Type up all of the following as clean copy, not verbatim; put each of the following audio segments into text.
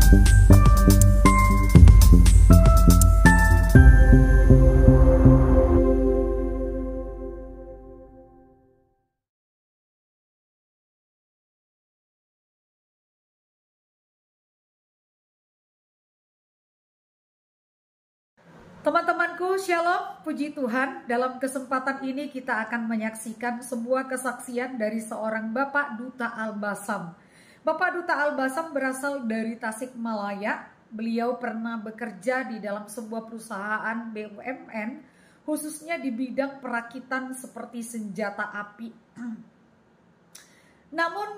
Teman-temanku, Shalom, puji Tuhan. Dalam kesempatan ini kita akan menyaksikan sebuah kesaksian dari seorang Bapak Duta Al-Basam. Bapak Duta Al-Basam berasal dari Tasikmalaya. Beliau pernah bekerja di dalam sebuah perusahaan BUMN, khususnya di bidang perakitan seperti senjata api. Namun,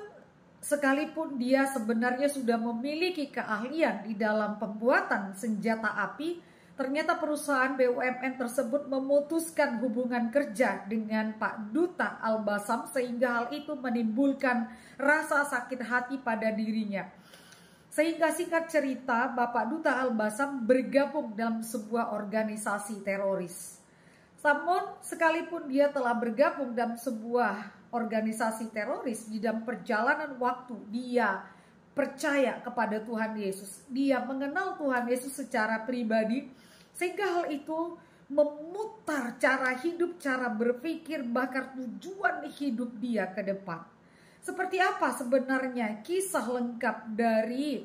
sekalipun dia sebenarnya sudah memiliki keahlian di dalam pembuatan senjata api, ternyata perusahaan BUMN tersebut memutuskan hubungan kerja dengan Pak Duta Al-Basam sehingga hal itu menimbulkan rasa sakit hati pada dirinya. Sehingga singkat cerita, Bapak Duta Al-Basam bergabung dalam sebuah organisasi teroris. Namun sekalipun dia telah bergabung dalam sebuah organisasi teroris, di dalam perjalanan waktu dia percaya kepada Tuhan Yesus. Dia mengenal Tuhan Yesus secara pribadi, sehingga hal itu memutar cara hidup, cara berpikir, bahkan tujuan hidup dia ke depan. Seperti apa sebenarnya kisah lengkap dari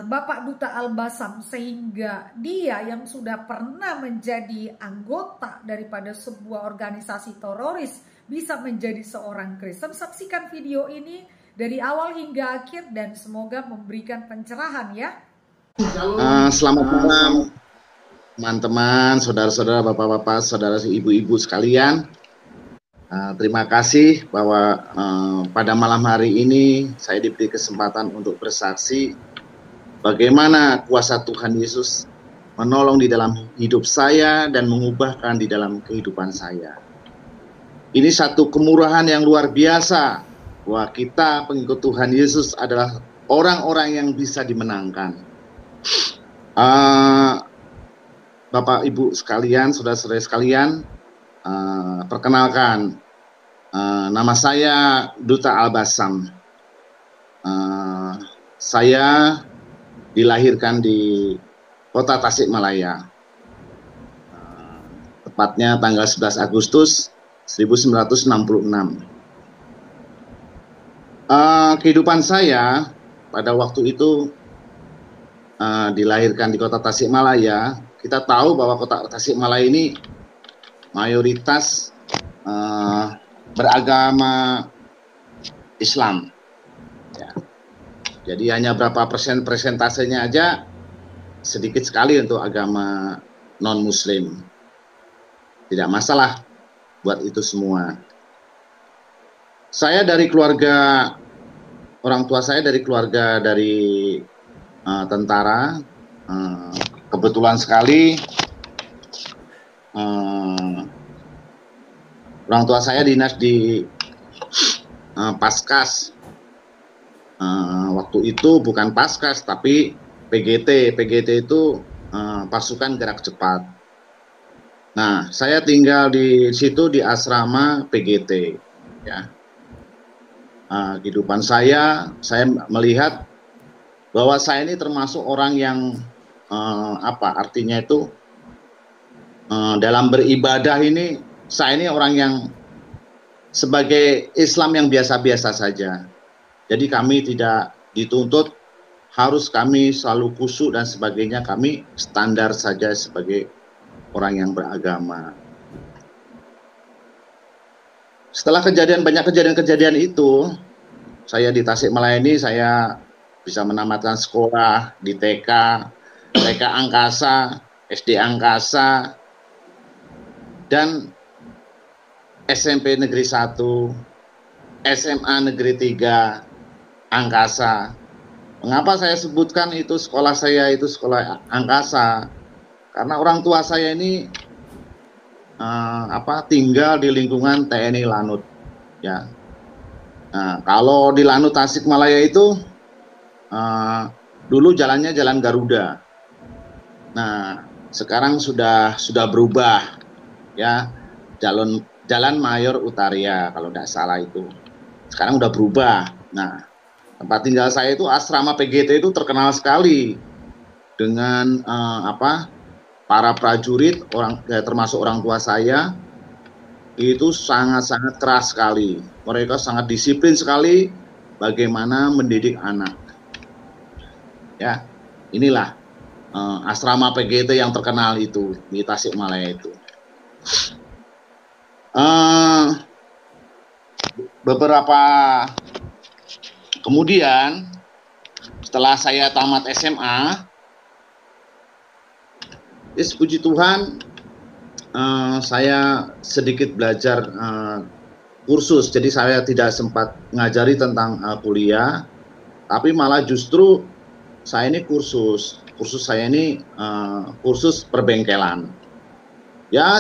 Bapak Duta Al-Basam sehingga dia yang sudah pernah menjadi anggota daripada sebuah organisasi teroris bisa menjadi seorang Kristen? Saksikan video ini dari awal hingga akhir dan semoga memberikan pencerahan ya. Selamat malam teman-teman, saudara-saudara, bapak-bapak, saudara ibu-ibu sekalian. Terima kasih bahwa pada malam hari ini saya diberi kesempatan untuk bersaksi bagaimana kuasa Tuhan Yesus menolong di dalam hidup saya dan mengubahkan di dalam kehidupan saya. Ini satu kemurahan yang luar biasa bahwa kita pengikut Tuhan Yesus adalah orang-orang yang bisa dimenangkan. Bapak Ibu sekalian, saudara-saudara sekalian, perkenalkan, nama saya Duta Al-Basam. Saya dilahirkan di kota Tasikmalaya, tepatnya tanggal 11 Agustus 1966. Kehidupan saya pada waktu itu dilahirkan di kota Tasikmalaya. Kita tahu bahwa kota Tasikmalaya ini mayoritas beragama Islam ya. Jadi hanya berapa persen persentasenya aja sedikit sekali untuk agama non muslim. Tidak masalah buat itu semua. Saya dari keluarga, orang tua saya dari keluarga dari tentara. Kebetulan sekali orang tua saya dinas di Paskas. Waktu itu bukan Paskas tapi PGT. PGT itu pasukan gerak cepat. Nah, saya tinggal di situ di asrama PGT ya. Kehidupan saya melihat bahwa saya ini termasuk orang yang artinya itu dalam beribadah ini saya ini orang yang sebagai Islam yang biasa-biasa saja. Jadi kami tidak dituntut harus kami selalu khusyuk dan sebagainya, kami standar saja sebagai orang yang beragama. Setelah banyak kejadian-kejadian itu, saya di Tasikmalaya ini saya bisa menamatkan sekolah di TK Angkasa, SD Angkasa, dan SMP Negeri 1, SMA Negeri 3, Angkasa. Mengapa saya sebutkan itu sekolah saya itu sekolah Angkasa? Karena orang tua saya ini tinggal di lingkungan TNI Lanut ya. Nah, kalau di Lanut Tasikmalaya itu dulu jalannya jalan Garuda. Nah, sekarang sudah berubah ya, jalan Mayor Utaria kalau tidak salah itu. Sekarang udah berubah. Nah, Tempat tinggal saya itu asrama PGT itu terkenal sekali dengan para prajurit, termasuk orang tua saya, itu sangat-sangat keras sekali. Mereka sangat disiplin sekali bagaimana mendidik anak. Ya, inilah asrama PGT yang terkenal itu di Tasikmalaya itu. Beberapa kemudian setelah saya tamat SMA, puji Tuhan, saya sedikit belajar kursus, jadi saya tidak sempat ngajari tentang kuliah, tapi malah justru saya ini kursus saya ini kursus perbengkelan. Ya,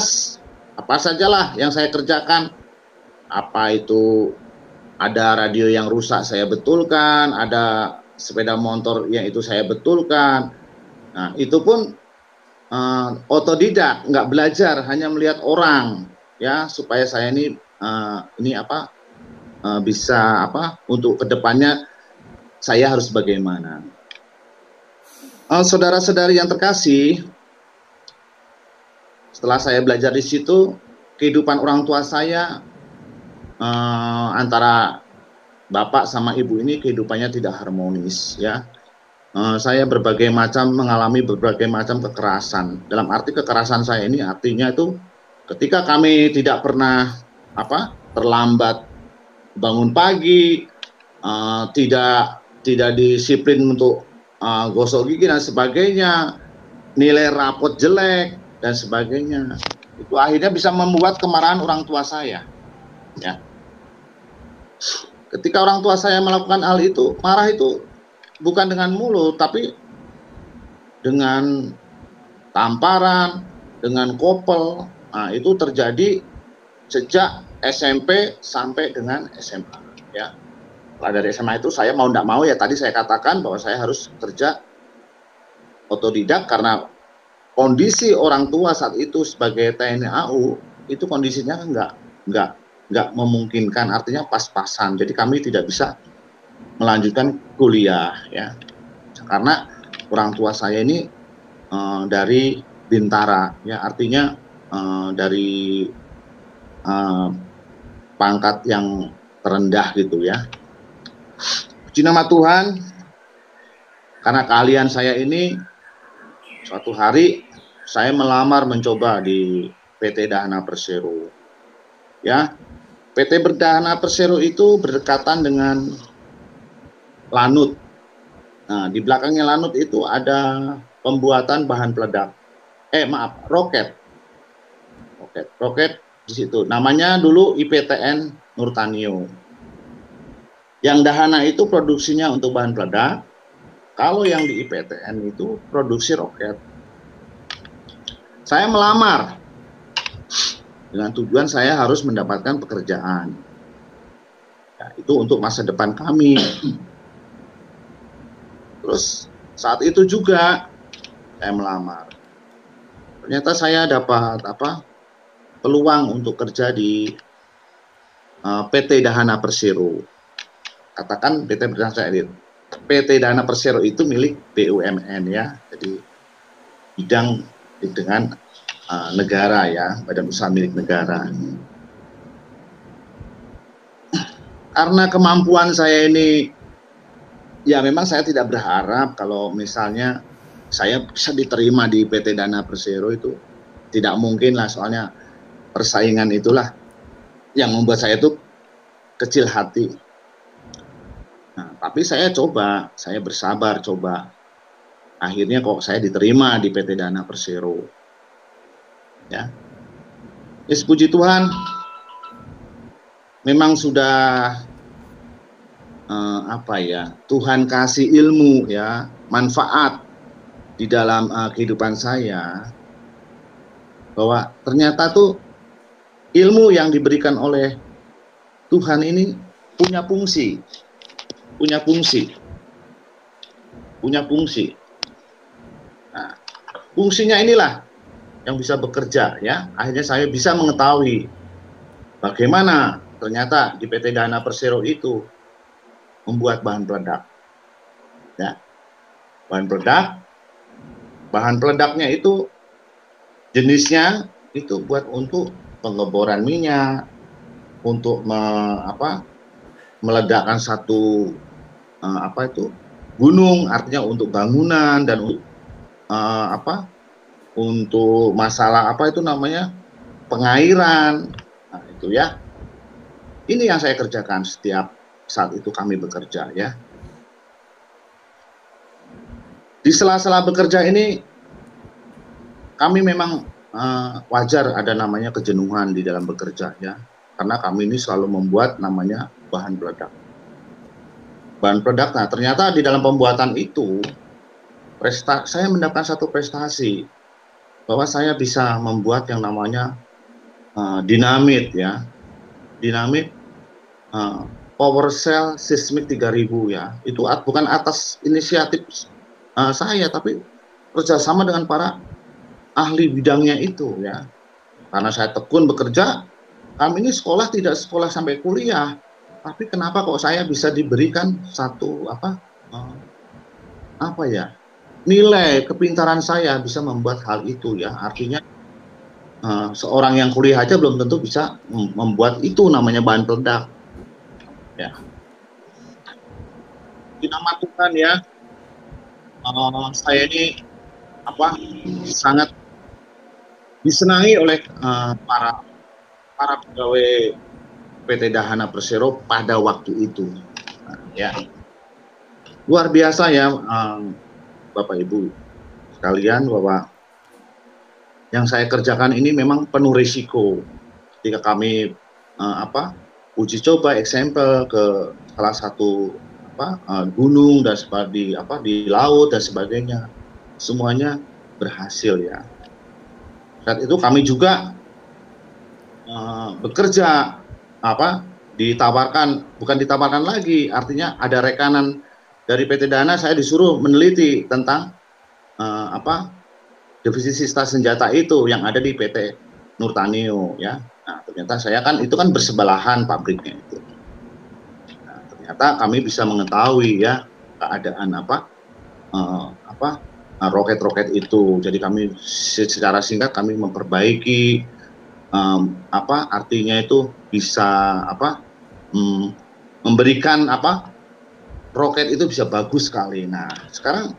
apa sajalah yang saya kerjakan, apa itu ada radio yang rusak saya betulkan, ada sepeda motor yang itu saya betulkan. Nah, itu pun otodidak, nggak belajar, hanya melihat orang, ya, supaya saya ini bisa untuk kedepannya saya harus bagaimana. Saudara-saudari yang terkasih, setelah saya belajar di situ, kehidupan orang tua saya antara bapak sama ibu ini kehidupannya tidak harmonis, ya. Saya mengalami berbagai macam kekerasan. Dalam arti kekerasan saya ini artinya itu ketika kami tidak pernah terlambat bangun pagi, tidak disiplin untuk gosok gigi dan sebagainya, nilai rapot jelek dan sebagainya. Itu akhirnya bisa membuat kemarahan orang tua saya. Ya. Ketika orang tua saya melakukan hal itu, marah itu bukan dengan mulut, tapi dengan tamparan, dengan kopel. Nah, itu terjadi sejak SMP sampai dengan SMA. Ya, dari SMA itu saya mau tidak mau, ya tadi saya katakan bahwa saya harus kerja otodidak karena kondisi orang tua saat itu sebagai TNI AU itu kondisinya nggak memungkinkan, artinya pas-pasan. Jadi kami tidak bisa melanjutkan kuliah, ya, karena orang tua saya ini dari Bintara, ya, artinya dari pangkat yang terendah gitu, ya. Puji nama Tuhan, karena keahlian saya ini, suatu hari saya melamar mencoba di PT Dahana Persero, ya. PT Dahana Persero itu berdekatan dengan Lanut. Nah, di belakangnya Lanut itu ada pembuatan bahan peledak. Roket di situ. Namanya dulu IPTN Nurtanio. Yang Dahana itu produksinya untuk bahan peledak. Kalau yang di IPTN itu produksi roket. Saya melamar dengan tujuan saya harus mendapatkan pekerjaan. Ya, itu untuk masa depan kami. Terus saat itu juga saya melamar. Ternyata saya dapat peluang untuk kerja di PT Dahana Persero. Katakan PT Dahana Persero itu milik BUMN, ya. Jadi bidang dengan negara, ya, badan usaha milik negara. Karena kemampuan saya ini, ya memang saya tidak berharap kalau misalnya saya bisa diterima di PT Dahana Persero, itu tidak mungkin lah, soalnya persaingan itulah yang membuat saya itu kecil hati. Nah, tapi saya bersabar coba. Akhirnya kok saya diterima di PT Dahana Persero. Ya. Yes, puji Tuhan. Memang sudah Tuhan kasih ilmu, ya, manfaat di dalam kehidupan saya, bahwa ternyata tuh ilmu yang diberikan oleh Tuhan ini punya fungsi. Nah, fungsinya inilah yang bisa bekerja, ya. Akhirnya saya bisa mengetahui bagaimana ternyata di PT Dahana Persero itu membuat bahan peledak. Ya, bahan peledaknya itu jenisnya itu buat untuk pengeboran minyak, untuk meledakkan satu gunung, artinya untuk bangunan dan untuk masalah pengairan. Nah, itu ya. Ini yang saya kerjakan setiap saat itu kami bekerja ya. Di sela-sela bekerja ini kami memang wajar ada namanya kejenuhan di dalam bekerja ya. Karena kami ini selalu membuat namanya bahan peledak. Bahan peledak, nah ternyata di dalam pembuatan itu saya mendapatkan satu prestasi bahwa saya bisa membuat yang namanya dinamit ya. Dinamit power cell seismik 3000 ya. Itu bukan atas inisiatif saya, tapi kerjasama dengan para ahli bidangnya itu ya. Karena saya tekun bekerja, kami ini tidak sekolah sampai kuliah, tapi kenapa kok saya bisa diberikan satu nilai kepintaran saya bisa membuat hal itu ya. Artinya seorang yang kuliah aja belum tentu bisa membuat itu namanya bahan peledak ya. Di nama Tuhan ya, saya ini sangat disenangi oleh para pegawai PT Dahana Persero pada waktu itu ya. Luar biasa ya Bapak Ibu sekalian, bahwa yang saya kerjakan ini memang penuh risiko. Ketika kami uji coba eksempel ke salah satu gunung dan di laut dan sebagainya, semuanya berhasil ya. Saat itu kami juga bekerja bukan ditawarkan lagi, artinya ada rekanan dari PT Dahana, saya disuruh meneliti tentang divisi sista senjata itu yang ada di PT Nurtanio ya. Nah, ternyata saya itu kan bersebelahan pabriknya itu. Nah, ternyata kami bisa mengetahui ya keadaan roket-roket itu. Jadi kami secara singkat kami memperbaiki artinya itu bisa memberikan roket itu bisa bagus sekali. Nah, sekarang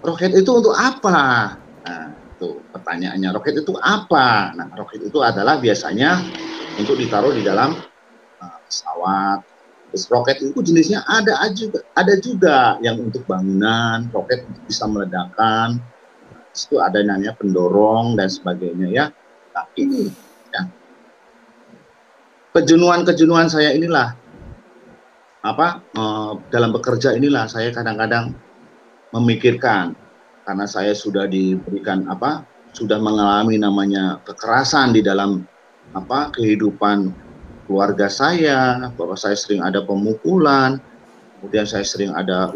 roket itu untuk apa? Nah, itu pertanyaannya. Roket itu apa? Nah, roket itu adalah biasanya untuk ditaruh di dalam pesawat. Terus roket itu jenisnya ada juga yang untuk bangunan, roket bisa meledakkan. Itu ada namanya pendorong dan sebagainya ya. Nah, ini ya. Kejenuhan saya inilah dalam bekerja inilah saya kadang-kadang memikirkan, karena saya sudah diberikan sudah mengalami namanya kekerasan di dalam kehidupan keluarga saya, bahwa saya sering ada pemukulan, kemudian saya sering ada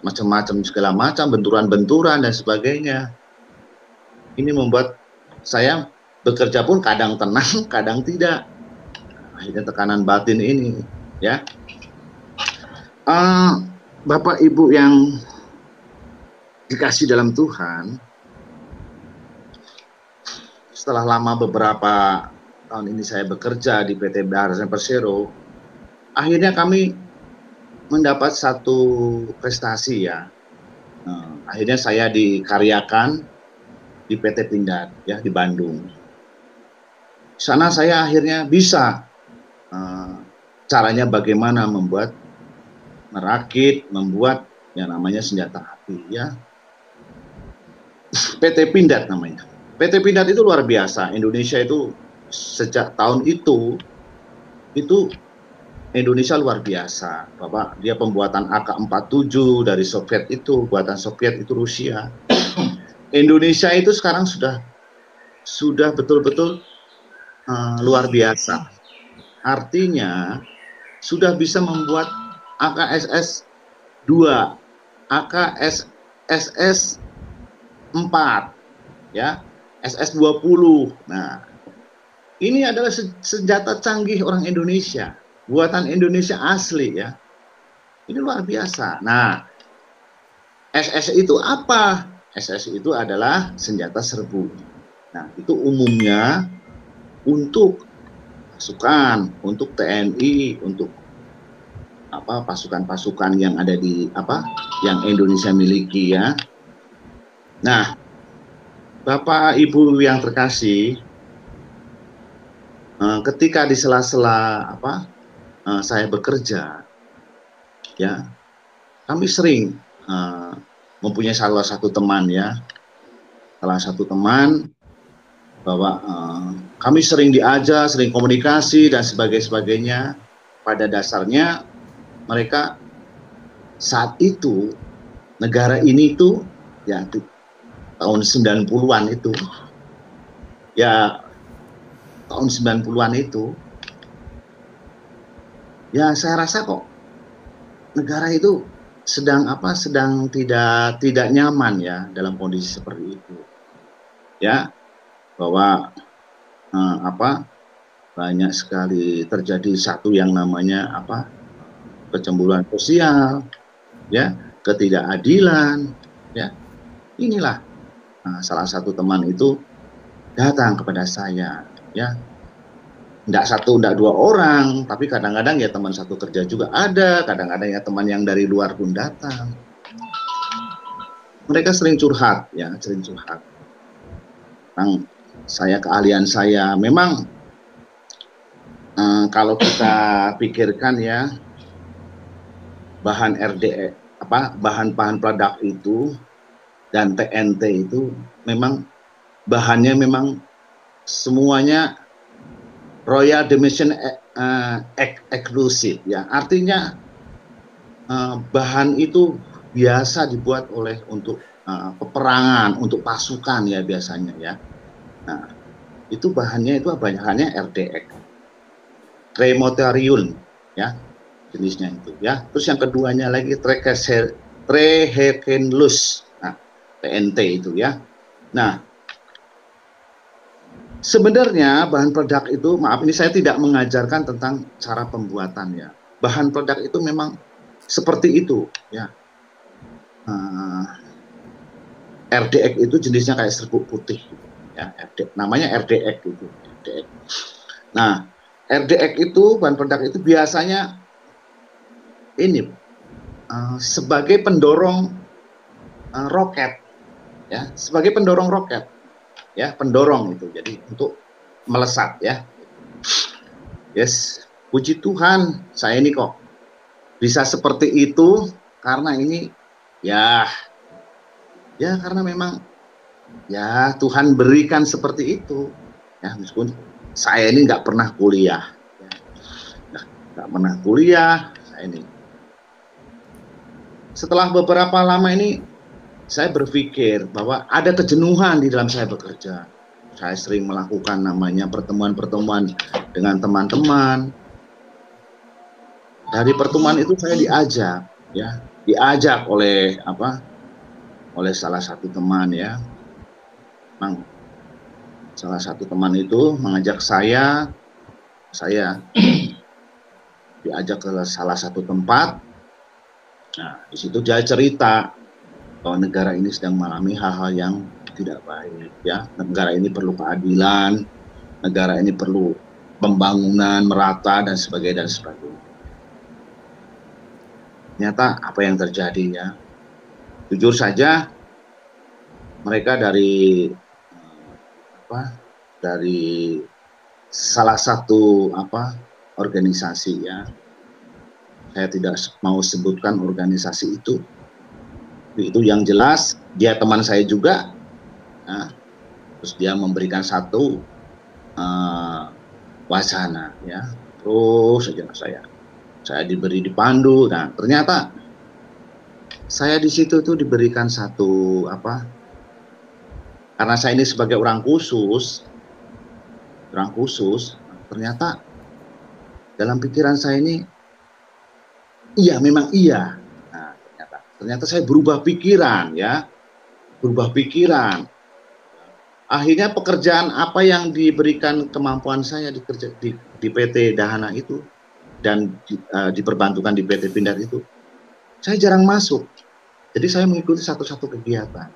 macam-macam segala macam benturan-benturan dan sebagainya. Ini membuat saya bekerja pun kadang tenang, kadang tidak. Akhirnya tekanan batin ini ya. Bapak Ibu yang dikasih dalam Tuhan, setelah lama beberapa tahun ini saya bekerja di PT Dahana Persero, akhirnya kami mendapat satu prestasi ya. Akhirnya saya dikaryakan di PT Pindad ya di Bandung. Di sana saya akhirnya bisa caranya bagaimana membuat yang namanya senjata api ya. PT Pindad namanya. PT Pindad itu luar biasa. Indonesia itu sejak tahun itu Indonesia luar biasa. Bapak, dia pembuatan AK-47 dari Soviet itu, buatan Soviet itu Rusia. Indonesia itu sekarang sudah betul-betul luar biasa. Artinya sudah bisa membuat AKSS 2, AKSS 4 ya, SS-20. Nah, ini adalah senjata canggih orang Indonesia, buatan Indonesia asli ya. Ini luar biasa. Nah, SS itu apa? SS itu adalah senjata serbu. Nah, itu umumnya untuk pasukan, untuk TNI, untuk pasukan-pasukan yang ada di yang Indonesia miliki ya. Nah, Bapak Ibu yang terkasih, ketika di sela-sela saya bekerja, ya, kami sering mempunyai salah satu teman bahwa kami sering diajak, sering komunikasi dan sebagainya. Pada dasarnya mereka saat itu negara ini tuh ya tahun 90-an itu ya tahun 90-an itu ya saya rasa kok negara itu sedang tidak nyaman ya dalam kondisi seperti itu ya, bahwa banyak sekali terjadi satu yang namanya kecemburuan sosial ya, ketidakadilan ya. Inilah salah satu teman itu datang kepada saya ya, tidak satu tidak dua orang, tapi kadang-kadang ya teman satu kerja juga ada, kadang-kadang ya teman yang dari luar pun datang. Mereka sering curhat ya, tentang keahlian saya. Memang kalau kita pikirkan ya, bahan RDE bahan peledak itu dan TNT itu memang bahannya memang semuanya Royal Dimension Exclusive ya, artinya bahan itu biasa dibuat untuk peperangan, untuk pasukan ya biasanya ya. Nah, itu bahannya itu banyakannya RDX, Tremoterium ya jenisnya itu ya. Terus yang keduanya lagi Trehekenlus, nah TNT itu ya. Nah, sebenarnya bahan peledak itu, maaf ini saya tidak mengajarkan tentang cara pembuatannya. Bahan peledak itu memang seperti itu ya. RDX itu jenisnya kayak serbuk putih ya, namanya RDX itu. RDX. Nah, RDX itu bahan peledak itu biasanya ini sebagai pendorong roket ya, sebagai pendorong roket ya, pendorong itu, jadi untuk melesat ya. Yes, puji Tuhan saya ini kok bisa seperti itu karena ini ya karena memang ya Tuhan berikan seperti itu ya, meskipun saya ini nggak pernah kuliah ya. nggak pernah kuliah saya ini. Setelah beberapa lama ini saya berpikir bahwa ada kejenuhan di dalam saya bekerja. Saya sering melakukan namanya pertemuan-pertemuan dengan teman-teman. Dari pertemuan itu saya diajak oleh salah satu teman ya. Memang salah satu teman itu mengajak saya diajak ke salah satu tempat. Nah, di situ dia cerita bahwa negara ini sedang mengalami hal-hal yang tidak baik ya. Negara ini perlu keadilan, negara ini perlu pembangunan merata dan sebagainya. Ternyata apa yang terjadi ya, jujur saja mereka dari salah satu organisasi ya, saya tidak mau sebutkan organisasi itu yang jelas dia teman saya juga. Nah, terus dia memberikan satu wacana ya, terus saja saya diberi dipandu. Nah, ternyata saya di situ tuh diberikan satu karena saya ini sebagai orang khusus, ternyata dalam pikiran saya ini iya, memang iya. Nah, ternyata saya berubah pikiran ya, akhirnya pekerjaan apa yang diberikan kemampuan saya di PT Dahana itu dan diperbantukan di PT Pindad itu, saya jarang masuk. Jadi saya mengikuti satu-satu kegiatan.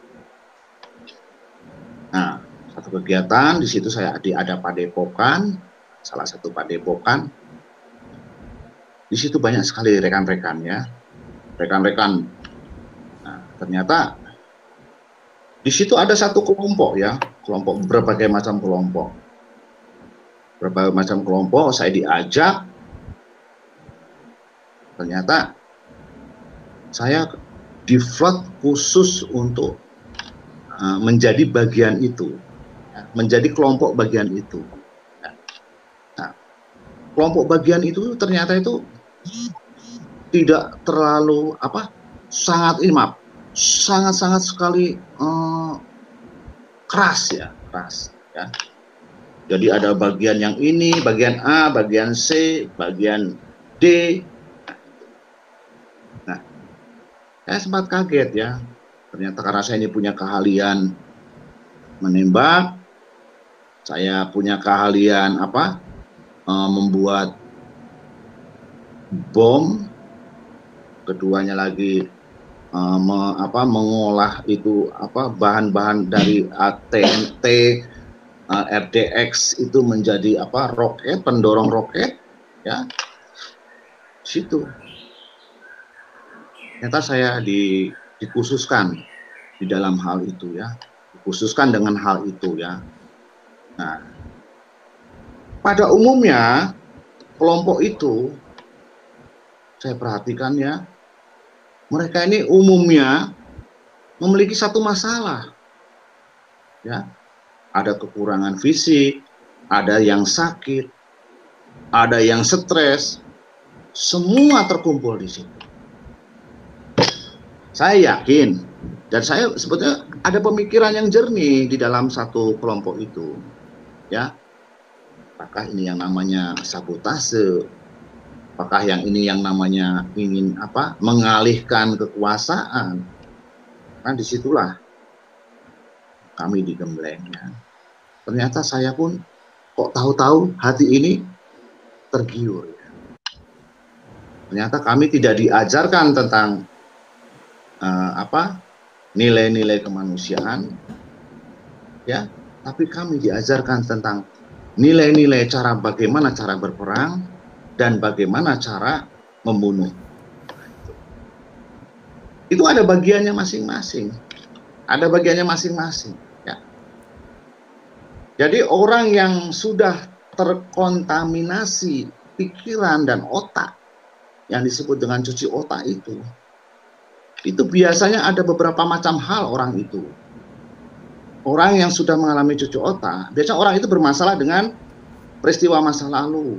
Nah, satu kegiatan di situ saya ada padepokan, salah satu padepokan. Di situ banyak sekali rekan-rekan ya, rekan-rekan. Nah, ternyata di situ ada satu kelompok ya, kelompok berbagai macam kelompok. Berbagai macam kelompok saya diajak. Ternyata saya di-float khusus untuk menjadi bagian itu, menjadi kelompok bagian itu. Nah, kelompok bagian itu ternyata itu tidak terlalu sangat sekali keras ya. Jadi ada bagian yang ini, bagian A, bagian C, bagian D. Nah, saya sempat kaget ya. Ternyata karena saya ini punya keahlian menembak, saya punya keahlian membuat bom, keduanya lagi mengolah itu bahan-bahan dari TNT, RDX itu menjadi roket, pendorong roket ya. Situ ternyata saya dikhususkan di dalam hal itu ya, dikhususkan dengan hal itu ya. Nah, pada umumnya kelompok itu saya perhatikan ya, mereka ini umumnya memiliki satu masalah ya. Ada kekurangan fisik, ada yang sakit, ada yang stres, semua terkumpul di situ. Saya yakin, dan saya sebetulnya ada pemikiran yang jernih di dalam satu kelompok itu, ya. Apakah ini yang namanya sabotase? Apakah yang ini yang namanya ingin mengalihkan kekuasaan? Nah, disitulah kami digembleng ya. Ternyata saya pun kok tahu-tahu hati ini tergiur. Ya. Ternyata kami tidak diajarkan tentang nilai-nilai kemanusiaan, ya, tapi kami diajarkan tentang nilai-nilai bagaimana cara berperang dan bagaimana cara membunuh. Itu ada bagiannya masing-masing, ya. Jadi orang yang sudah terkontaminasi pikiran dan otak, yang disebut dengan cuci otak itu biasanya ada beberapa macam hal orang itu. Orang yang sudah mengalami cuci otak, biasanya orang itu bermasalah dengan peristiwa masa lalu.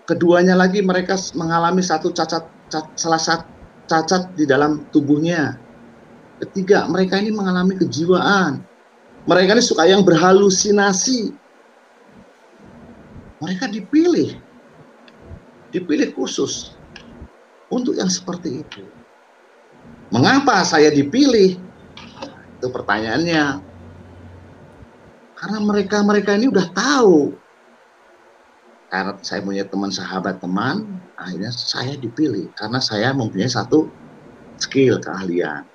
Keduanya lagi mereka mengalami salah satu cacat di dalam tubuhnya. Ketiga, mereka ini mengalami kejiwaan. Mereka ini suka yang berhalusinasi. Mereka dipilih khusus untuk yang seperti itu. Mengapa saya dipilih? Itu pertanyaannya. Karena mereka ini udah tahu. Karena saya punya teman, akhirnya saya dipilih. Karena saya mempunyai satu skill, keahlian.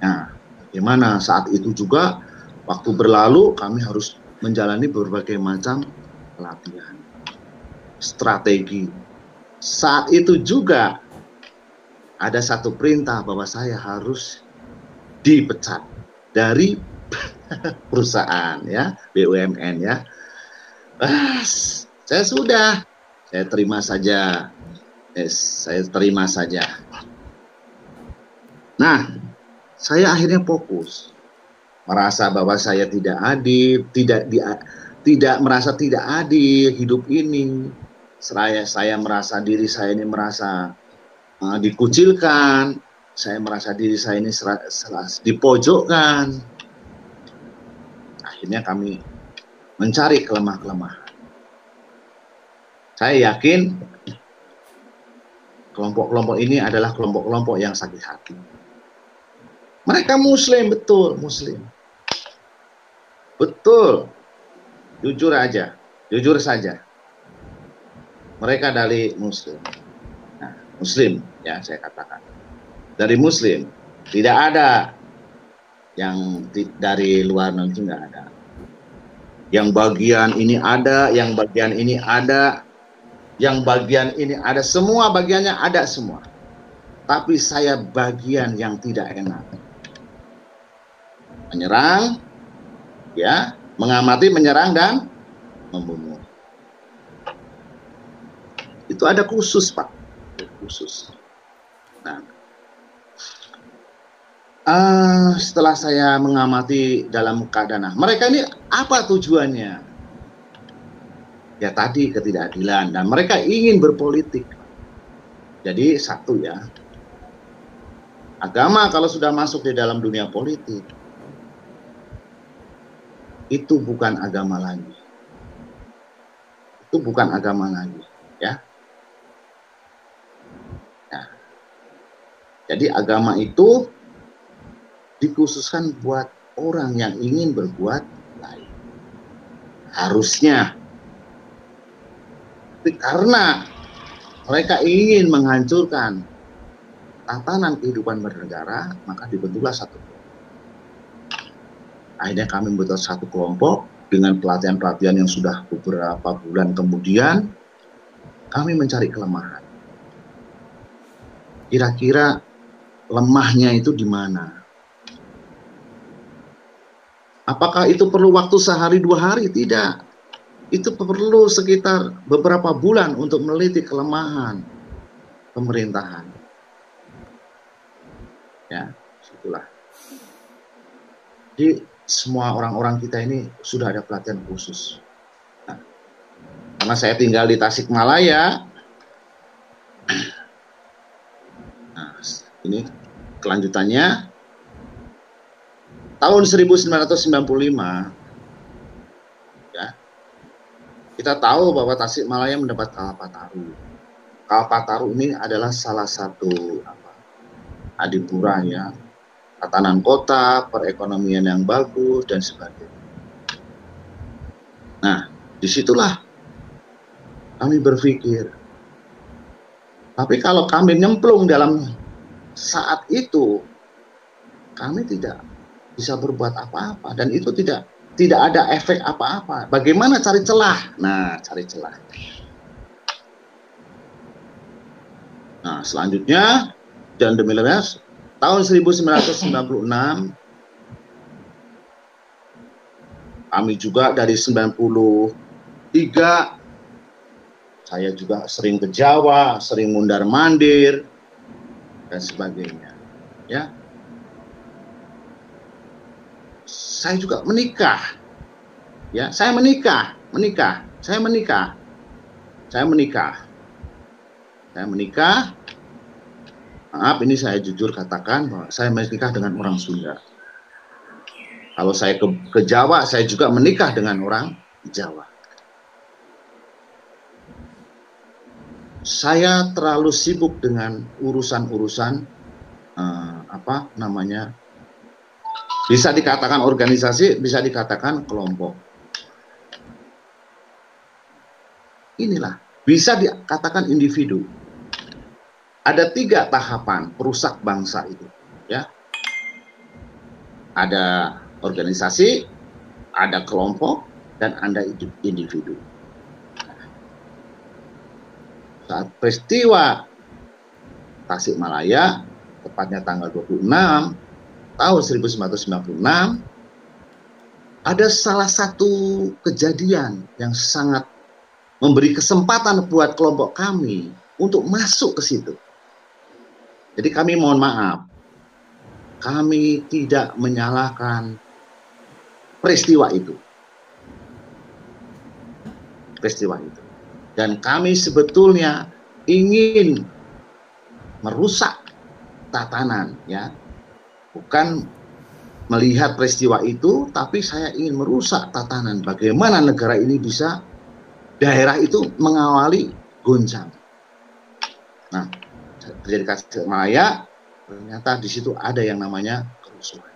Nah, bagaimana saat itu juga, waktu berlalu kami harus menjalani berbagai macam pelatihan. Strategi. Saat itu juga ada satu perintah bahwa saya harus dipecat dari perusahaan ya, BUMN ya. Saya terima saja. Saya terima saja. Nah, saya akhirnya fokus. Merasa bahwa saya tidak adil, tidak merasa tidak adil hidup ini. Saya merasa diri saya ini dikucilkan, saya merasa diri saya ini dipojokkan. Akhirnya kami mencari kelemahan. Saya yakin kelompok-kelompok ini adalah kelompok-kelompok yang sakit hati. Mereka Muslim, betul, Muslim. Betul. Jujur saja. Mereka dari Muslim. Nah, Muslim, ya saya katakan. Dari Muslim, tidak ada yang dari luar nanti, nggak ada. Yang bagian ini ada, yang bagian ini ada, yang bagian ini ada, semua bagiannya ada semua. Tapi saya bagian yang tidak enak. Menyerang, ya, mengamati, menyerang, dan membunuh. Itu ada khusus, Pak. Khusus. Nah, setelah saya mengamati dalam keadaan, mereka ini apa tujuannya? Ya tadi ketidakadilan, dan mereka ingin berpolitik. Jadi satu ya, agama kalau sudah masuk di dalam dunia politik, itu bukan agama lagi. Itu bukan agama lagi, ya. Nah, jadi agama itu dikhususkan buat orang yang ingin berbuat baik. Harusnya. Tapi karena mereka ingin menghancurkan tatanan kehidupan bernegara, maka dibentuklah satu kelompok. Akhirnya kami membentuk satu kelompok dengan pelatihan-pelatihan yang sudah beberapa bulan kemudian, kami mencari kelemahan. Kira-kira lemahnya itu di mana? Apakah itu perlu waktu sehari dua hari? Tidak. Itu perlu sekitar beberapa bulan untuk meneliti kelemahan pemerintahan. Ya, itulah. Jadi semua orang-orang kita ini sudah ada pelatihan khusus. Nah, karena saya tinggal di Tasikmalaya, nah, ini kelanjutannya. Tahun 1995, ya, kita tahu bahwa Tasikmalaya mendapat Kalpataru. Kalpataru ini adalah salah satu adipura, ya, tatanan kota, perekonomian yang bagus dan sebagainya. Nah, disitulah kami berpikir, tapi kalau kami nyemplung dalam saat itu, kami tidak bisa berbuat apa-apa, dan itu tidak ada efek apa-apa. Bagaimana cari celah? Nah, cari celah. Nah, selanjutnya, dan demikian, tahun 1996, kami juga dari 93, saya juga sering ke Jawa, sering mundar-mandir, dan sebagainya. Ya. Saya juga menikah, ya, saya menikah, maaf, ini saya jujur katakan bahwa saya menikah dengan orang Sunda. Kalau saya ke Jawa, saya juga menikah dengan orang Jawa. Saya terlalu sibuk dengan urusan-urusan bisa dikatakan organisasi, bisa dikatakan kelompok. Inilah, bisa dikatakan individu. Ada 3 tahapan perusak bangsa itu, ya. Ada organisasi, ada kelompok, dan ada individu. Saat peristiwa Tasikmalaya, tepatnya tanggal 26 tahun 1996, ada salah satu kejadian yang sangat memberi kesempatan buat kelompok kami untuk masuk ke situ. Jadi kami mohon maaf, kami tidak menyalahkan peristiwa itu. Dan kami sebetulnya ingin merusak tatanan, ya. Bukan melihat peristiwa itu, tapi saya ingin merusak tatanan. Bagaimana negara ini bisa, daerah itu mengawali goncang. Nah, terjadi Tasikmalaya, ternyata di situ ada yang namanya kerusuhan.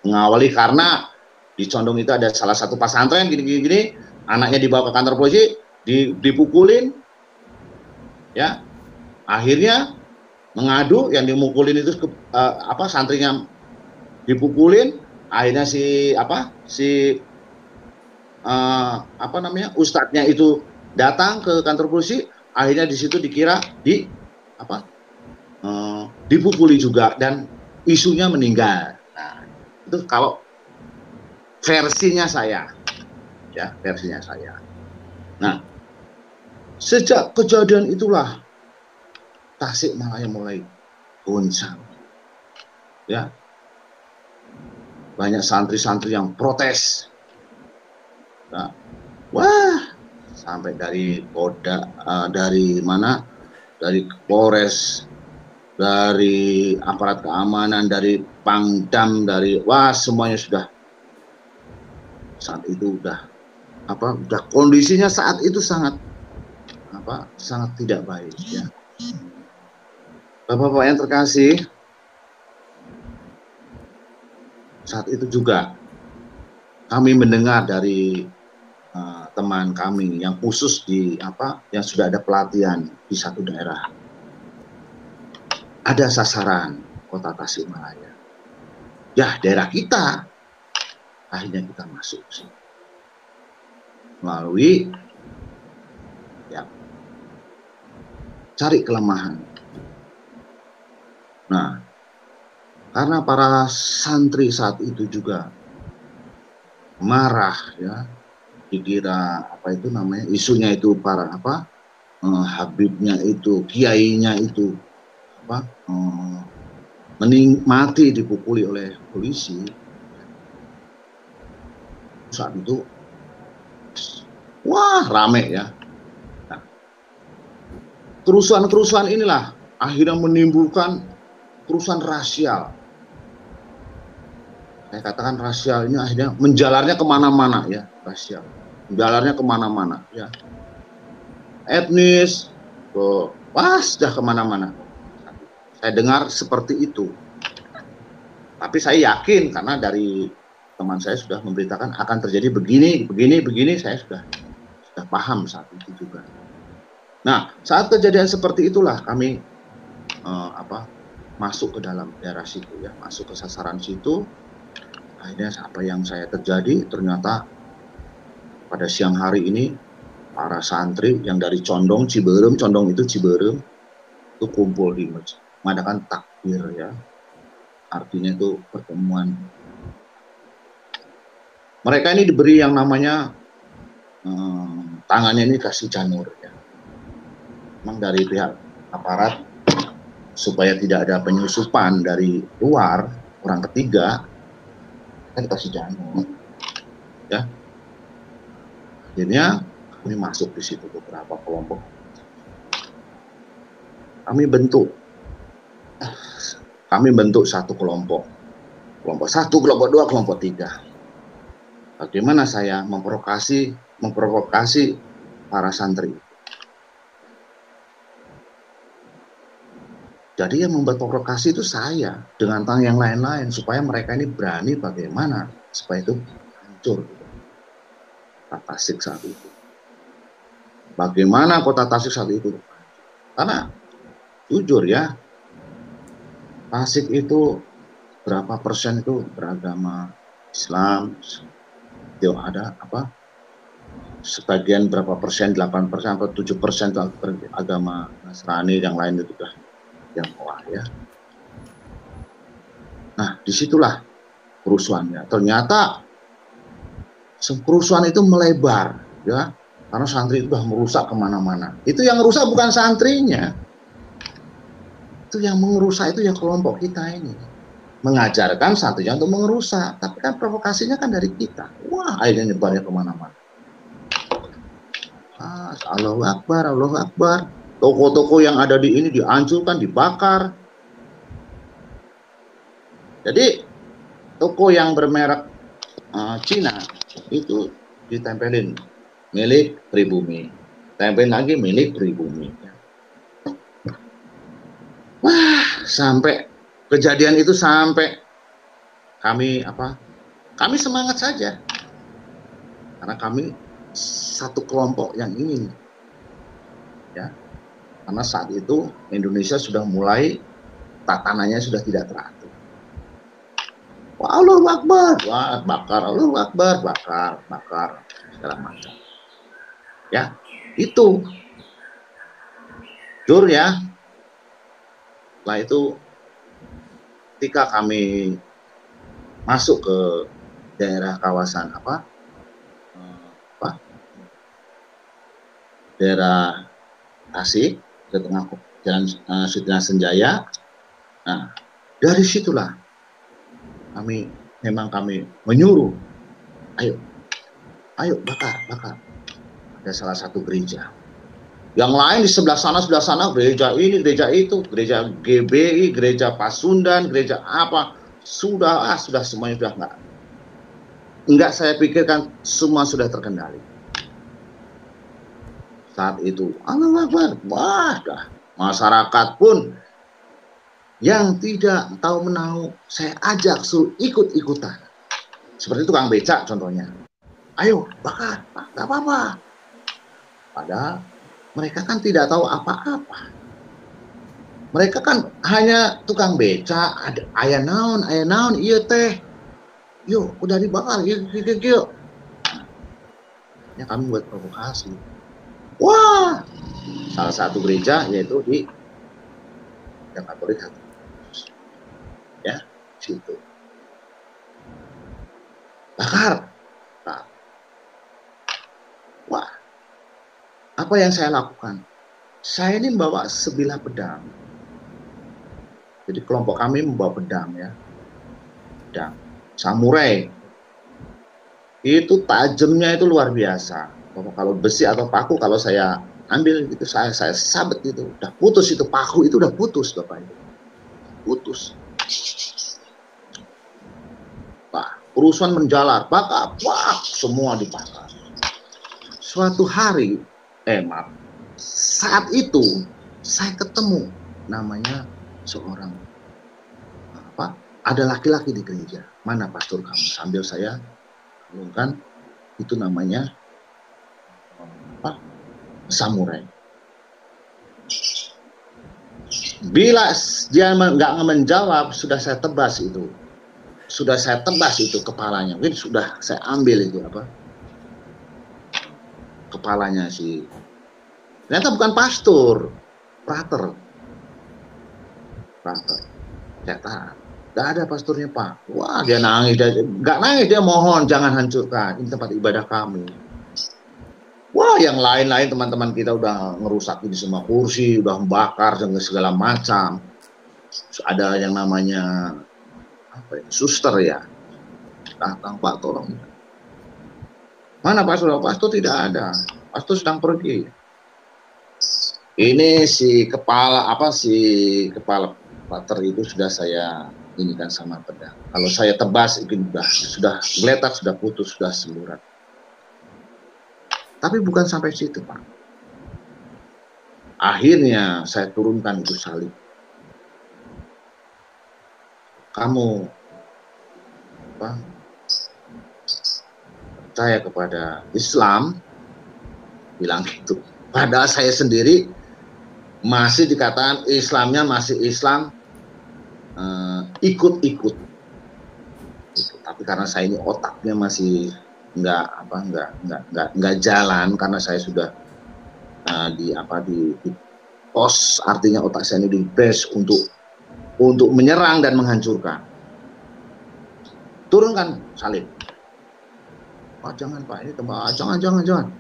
Mengawali karena di Condong itu ada salah satu pesantren gini, anaknya dibawa ke kantor polisi, dipukulin, ya, Akhirnya mengadu, yang dimukulin itu santrinya dipukulin, akhirnya ustadznya itu datang ke kantor polisi, akhirnya di situ dikira dipukuli juga dan isunya meninggal. Nah, itu kalau versinya saya, ya, versinya saya. Nah, sejak kejadian itulah Tasikmalaya mulai goncang, ya. Banyak santri-santri yang protes. Nah, wah, sampai dari dari Polres, dari aparat keamanan, dari Pangdam, semuanya sudah saat itu udah kondisinya saat itu sangat tidak baik, ya. Bapak-bapak yang terkasih, saat itu juga kami mendengar dari teman kami yang khusus yang sudah ada pelatihan di satu daerah, ada sasaran kota Tasikmalaya. Ya, daerah kita. Akhirnya kita masuk sih melalui cari kelemahan. Nah, karena para santri saat itu juga marah, ya, dikira isunya itu para habibnya itu, kiainya itu mati dipukuli oleh polisi. Saat itu wah, rame, ya. Nah, kerusuhan-kerusuhan inilah akhirnya menimbulkan kerusuhan rasial. Saya katakan rasial ini akhirnya menjalarnya kemana-mana, ya, rasial. Menjalarnya kemana-mana, ya. Etnis, sudah kemana-mana. Saya dengar seperti itu. Tapi saya yakin karena dari teman saya sudah memberitakan akan terjadi begini, saya sudah paham saat itu juga. Nah, saat kejadian seperti itulah kami masuk ke dalam daerah situ, ya, masuk ke sasaran situ. Akhirnya apa yang saya terjadi, ternyata pada siang hari ini para santri yang dari Condong itu kumpul di masjid, mengadakan takbir, ya. Artinya itu pertemuan. Mereka ini diberi yang namanya tangannya ini kasih janur, ya. Memang dari pihak aparat supaya tidak ada penyusupan dari luar, orang ketiga, kan kasih janur, ya. Akhirnya kami masuk di situ beberapa kelompok. Kami bentuk satu kelompok. Kelompok 1, kelompok 2, kelompok 3. Bagaimana saya memprovokasi para santri. Jadi yang membuat provokasi itu saya dengan tangan yang lain-lain supaya mereka ini berani bagaimana supaya itu hancur. Kota Tasik saat itu. Bagaimana kota Tasik saat itu? Karena jujur, ya, Tasik itu berapa persen itu beragama Islam, itu ada sebagian berapa persen, 8% atau 7% itu agama Nasrani, yang lain itu sudah yang wah, ya. Nah, disitulah kerusuhannya. Ternyata kerusuhan itu melebar, ya, karena santri itu sudah merusak kemana-mana. Itu yang merusak bukan santrinya, itu yang merusak itu ya kelompok kita ini, mengajarkan santrinya untuk merusak, tapi kan provokasinya kan dari kita. Wah, akhirnya nyebarnya kemana-mana. Allahu Akbar, Allahu Akbar. Toko-toko yang ada di ini dihancurkan, dibakar. Jadi toko yang bermerek Cina itu ditempelin milik pribumi, tempelin lagi milik pribumi. Wah, sampai kejadian itu sampai kami semangat saja karena kami satu kelompok yang ingin, ya, Karena saat itu Indonesia sudah mulai tatanannya sudah tidak teratur. Wah, Allahu Akbar, wah, bakar, Allahu Akbar, bakar, segala macam. Ya, itu. Jur ya. Setelah itu, ketika kami masuk ke daerah kawasan daerah Tasik, ke tengah jalan Sudirman Senjaya. Nah, dari situlah kami menyuruh, ayo bakar. Ada salah satu gereja. Yang lain di sebelah sana gereja ini, gereja itu, gereja GBI, gereja Pasundan, gereja apa, sudah semuanya sudah enggak saya pikirkan, semua sudah terkendali. Saat itu, Allahu Akbar, wah, masyarakat pun yang tidak tahu menahu, saya ajak suruh ikut-ikutan. Seperti tukang becak contohnya. Ayo, bakar, nggak apa-apa. Padahal mereka kan tidak tahu apa-apa. Mereka kan hanya tukang becak, ada ayah naon, iya teh. Yuk, udah dibakar, yuk. Ya kami buat provokasi. Wah, salah satu gereja yaitu di yang Katolik, ya, situ. Bakar. Nah. Wah, apa yang saya lakukan? Saya ini membawa sebilah pedang. Jadi kelompok kami membawa pedang, ya, pedang samurai. Itu tajamnya itu luar biasa. Kalau besi atau paku, kalau saya ambil itu saya sabet itu, udah putus itu paku itu, udah putus Bapak itu, putus. Wah, kerusuhan menjalar, bakar, wah, semua dibakar. Suatu hari, saat itu saya ketemu namanya seorang ada laki-laki di gereja. Mana pastor kamu? Sambil saya kan itu namanya samurai. Bila dia nggak menjawab, sudah saya tebas itu. Kepalanya. Mungkin sudah saya ambil itu kepalanya si. Ternyata bukan pastor, prater. Saya tahan. Gak ada pastornya, Pak. Wah, dia nangis. Gak nangis, dia mohon jangan hancurkan. Ini tempat ibadah kami. Wah, yang lain-lain teman-teman kita udah ngerusak ini semua kursi, udah membakar dan segala macam. Ada yang namanya suster ya. Datang, Pak, tolong. Mana pastor? Pastor tidak ada. Pastor sedang pergi. Ini si kepala pater itu sudah saya inikan sama pedang. Kalau saya tebas itu sudah geletak, sudah putus, sudah selurat. Tapi bukan sampai situ, Pak. Akhirnya saya turunkan itu salib. Kamu percaya kepada Islam, bilang gitu. Padahal saya sendiri masih dikatakan Islamnya masih Islam ikut-ikut. Tapi karena saya ini otaknya masih nggak jalan, karena saya sudah di pos, artinya otak saya ini di base untuk menyerang dan menghancurkan. Turunkan salib. Pak, jangan Pak, ini tempat, jangan.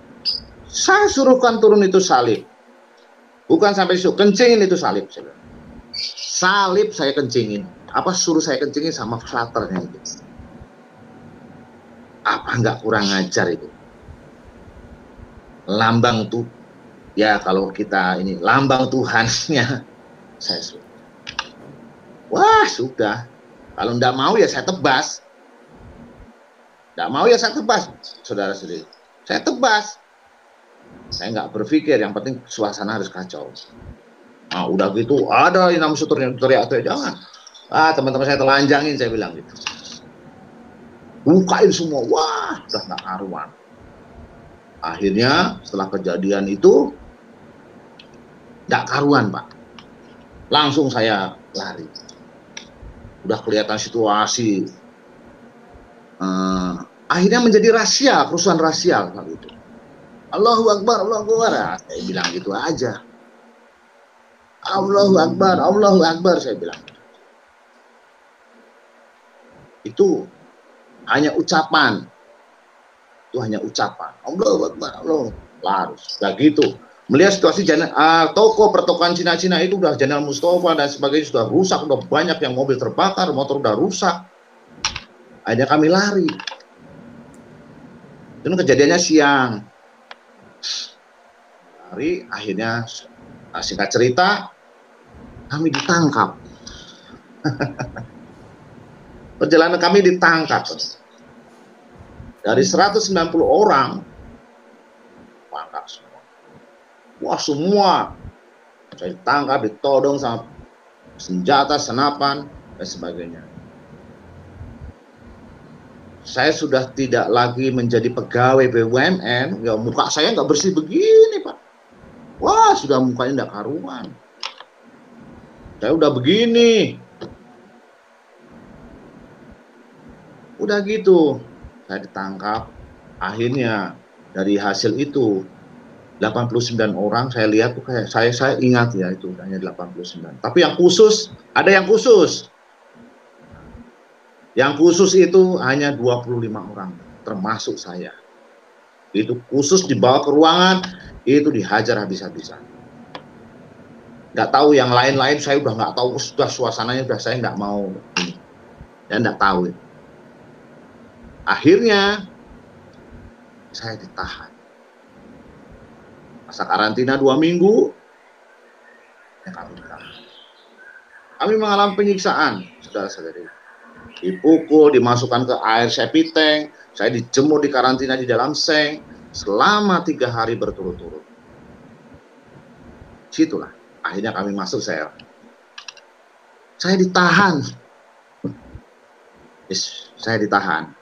Saya suruhkan turun itu salib. Bukan sampai kencingin itu salib. Salib saya kencingin. Apa suruh saya kencingin sama flatternya itu. Apa nggak kurang ajar itu? Lambang tuh, ya kalau kita ini lambang Tuhannya, saya suruh. Wah, sudah. Kalau nggak mau ya saya tebas. Nggak mau ya saya tebas, saudara-saudari. Saya tebas. Saya nggak berpikir, yang penting suasana harus kacau. Nah, udah gitu, ada yang namanya suturnya teriak-teriak, jangan. Teman-teman saya telanjangin, saya bilang gitu. Bukain semua, wah, udah nggak karuan. Akhirnya setelah kejadian itu, nggak karuan Pak. Langsung saya lari. Udah kelihatan situasi. Akhirnya menjadi rasial, kerusuhan rasial kali itu. Allahu Akbar, Allahu Akbar. Saya bilang gitu aja. Allahu Akbar, saya bilang. Itu hanya ucapan. Itu hanya ucapan. Allahu Akbar, Allah. Lalu sudah gitu. Melihat situasi toko pertokoan Cina-Cina itu udah Jenderal Mustafa dan sebagainya sudah rusak, udah banyak yang mobil terbakar, motor udah rusak. Akhirnya kami lari. Itu kejadiannya siang. Lari, akhirnya singkat cerita kami ditangkap. Perjalanan kami ditangkap. Dari 190 orang tangkap semua. Wah, semua saya ditangkap, ditodong sama senjata, senapan dan sebagainya. Saya sudah tidak lagi menjadi pegawai BUMN, ya muka saya nggak bersih begini Pak. Wah, sudah mukanya nggak karuan. Saya udah begini. Udah gitu, saya ditangkap. Akhirnya dari hasil itu 89 orang saya lihat tuh kayak saya ingat ya itu hanya 89. Tapi yang khusus, ada yang khusus. Yang khusus itu hanya 25 orang, termasuk saya. Itu khusus dibawa ke ruangan, itu dihajar habis-habisan. Nggak tahu yang lain-lain, saya udah nggak tahu, sudah suasananya udah saya nggak mau ini. Dan nggak tahu. Akhirnya saya ditahan. Masa karantina 2 minggu, ya kami ditahan. Kami mengalami penyiksaan, saudara-saudari. Dipukul, dimasukkan ke air septic tank, saya dijemur di karantina di dalam seng selama 3 hari berturut-turut. Situlah, akhirnya kami masuk sel. Saya ditahan. Saya ditahan.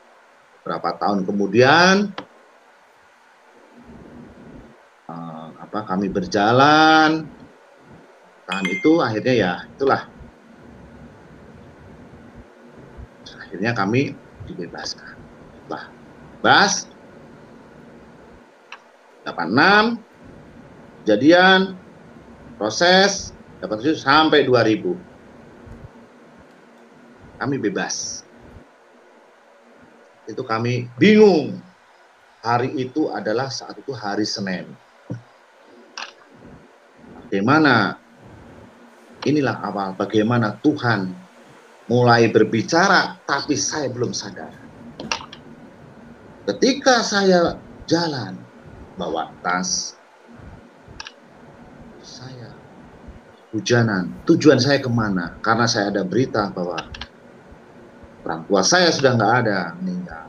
Berapa tahun kemudian, kami berjalan. Tahan itu akhirnya ya itulah. Akhirnya kami dibebaskan. Setelah bebas 86 kejadian proses dapat sampai 2000 kami bebas. Itu kami bingung. Hari itu adalah saat itu hari Senin. Bagaimana? Inilah awal bagaimana Tuhan mulai berbicara, tapi saya belum sadar. Ketika saya jalan, bawa tas, saya hujanan. Tujuan saya kemana? Karena saya ada berita bahwa orang tua saya sudah nggak ada, meninggal.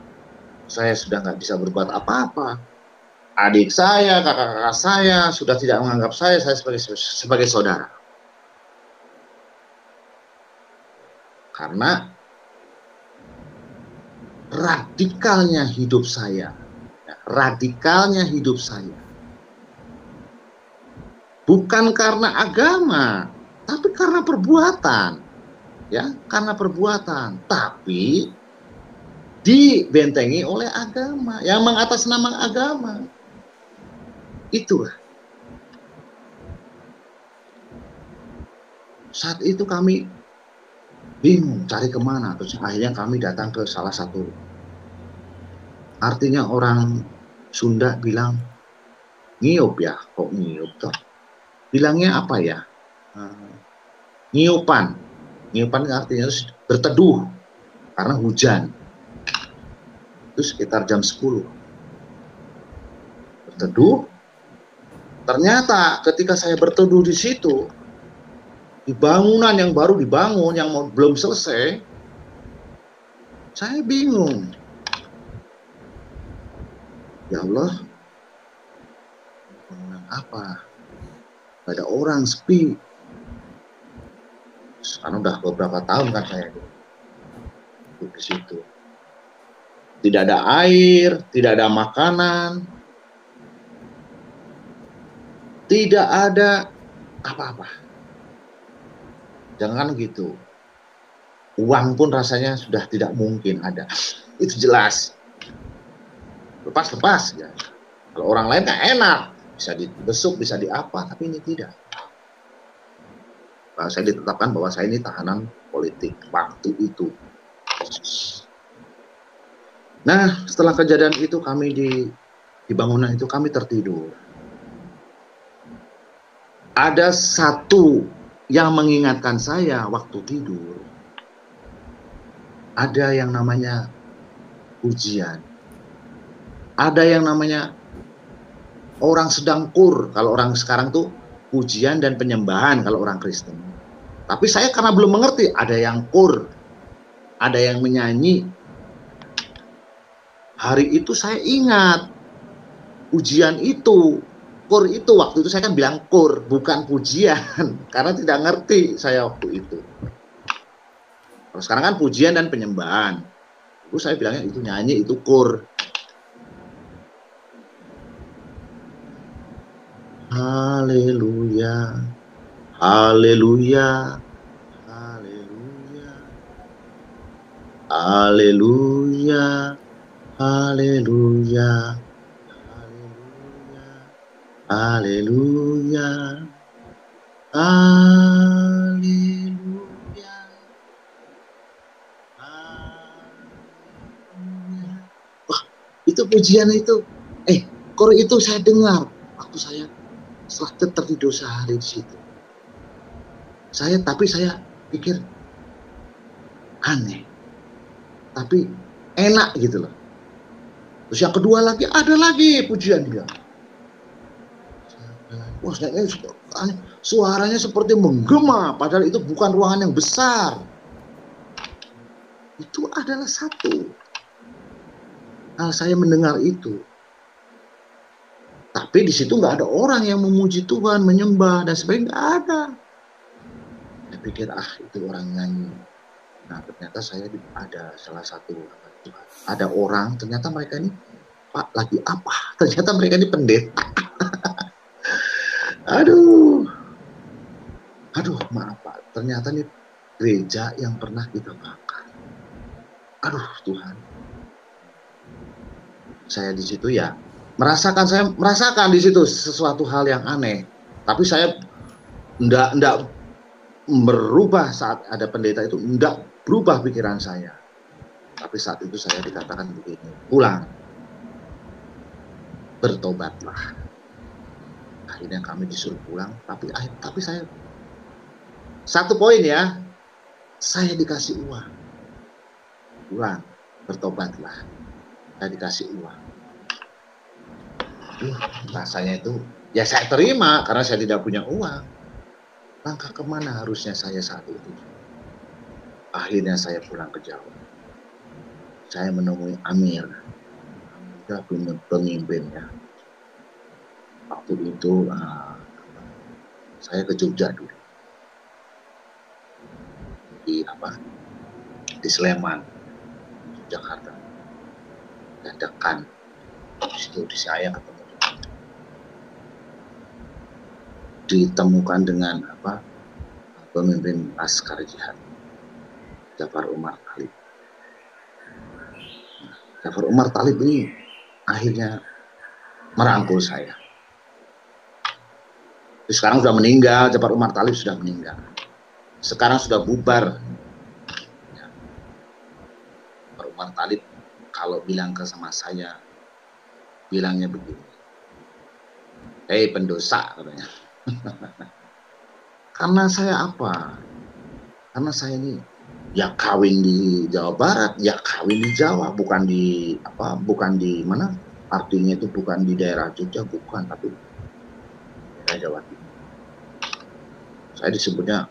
Saya sudah nggak bisa berbuat apa-apa. Adik saya, kakak-kakak saya sudah tidak menganggap saya sebagai saudara. Karena radikalnya hidup saya. Radikalnya hidup saya. Bukan karena agama, tapi karena perbuatan. Ya, karena perbuatan, tapi dibentengi oleh agama, yang mengatasnamakan agama. Itulah. Saat itu kami bingung cari kemana, terus akhirnya kami datang ke salah satu. Artinya orang Sunda bilang ngiup ya, kok ngiup toh? Bilangnya apa ya? Ngiupan. Ngiupan artinya berteduh karena hujan. Itu sekitar jam 10. Berteduh. Ternyata ketika saya berteduh di situ, di bangunan yang baru dibangun, yang belum selesai, saya bingung. Ya Allah, bangunan apa? Gak ada orang, sepi. Karena udah beberapa tahun kan saya di situ. Tidak ada air, tidak ada makanan, tidak ada apa-apa. Jangan gitu. Uang pun rasanya sudah tidak mungkin ada. Itu jelas. Lepas-lepas ya. Kalau orang lain kan enak, bisa dibesuk, bisa diapa, tapi ini tidak. Nah, saya ditetapkan bahwa saya ini tahanan politik waktu itu. Nah, setelah kejadian itu kami di bangunan itu kami tertidur. Ada satu yang mengingatkan saya waktu tidur. Ada yang namanya pujian. Ada yang namanya orang sedang kur. Kalau orang sekarang tuh pujian dan penyembahan kalau orang Kristen. Tapi saya karena belum mengerti, ada yang kur, ada yang menyanyi. Hari itu saya ingat pujian itu, kur itu, waktu itu saya kan bilang kur, bukan pujian, karena tidak ngerti saya waktu itu. Kalau sekarang kan pujian dan penyembahan. Itu saya bilangnya itu nyanyi, itu kur. Haleluya, haleluya, haleluya, haleluya, haleluya, haleluya, haleluya, haleluya. Wah, itu pujian itu, kor itu saya dengar waktu saya setelah tertidur sehari di situ. Tapi saya pikir aneh, tapi enak gitu loh. Terus yang kedua lagi, ada lagi pujian dia. Wah, suaranya seperti menggema, padahal itu bukan ruangan yang besar. Itu adalah satu. Nah, saya mendengar itu. Tapi di situ nggak ada orang yang memuji Tuhan, menyembah, dan sebagainya, nggak ada. Saya pikir, itu orang nyanyi. Nah, ternyata saya ada salah satu, ada orang, ternyata mereka ini, Pak, lagi apa? Ternyata mereka ini pendeta. Aduh, maaf Pak, ternyata ini gereja yang pernah kita bakar. Aduh, Tuhan. Saya di situ ya, saya merasakan di situ sesuatu hal yang aneh. Tapi saya enggak berubah saat ada pendeta itu, enggak berubah pikiran saya. Tapi saat itu saya dikatakan begini, pulang, bertobatlah. Akhirnya kami disuruh pulang, tapi saya satu poin ya, saya dikasih uang, pulang, bertobatlah, saya dikasih uang. Rasanya itu ya saya terima karena saya tidak punya uang. Langkah kemana harusnya saya saat itu? Akhirnya saya pulang ke Jawa. Saya menemui Amir, pemimpinnya. Waktu itu saya ke Jogja dulu, di Sleman, Jakarta, dadakan. Di situ saya ketemu, ditemukan dengan pemimpin Laskar Jihad, Jafar Umar Talib. Jafar Umar Talib ini akhirnya merangkul saya. Sekarang sudah meninggal, Jafar Umar Talib sudah meninggal. Sekarang sudah bubar. Jafar Umar Talib kalau bilang sama saya, bilangnya begini, hei pendosa, katanya. Karena saya apa? Karena saya ini ya kawin di Jawa Barat, ya kawin di Jawa, bukan di mana? Artinya itu bukan di daerah Jogja, bukan, tapi daerah Jawa Timur. Saya disebutnya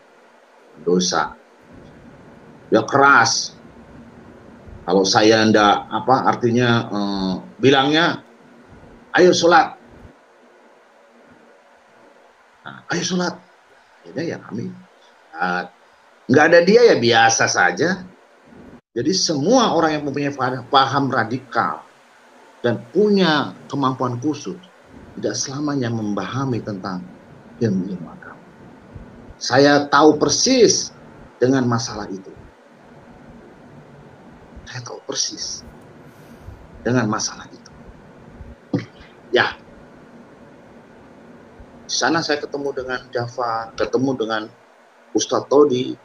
dosa. Ya keras. Kalau saya ndak artinya bilangnya ayo sholat. Nah, ayo sholat. Ya kami nggak ada dia ya biasa saja. Jadi semua orang yang mempunyai paham radikal dan punya kemampuan khusus tidak selamanya memahami tentang ilmu agama. Saya tahu persis dengan masalah itu. Saya tahu persis dengan masalah itu. Ya, di sana saya ketemu dengan Jafar, ketemu dengan Ustadz Todi,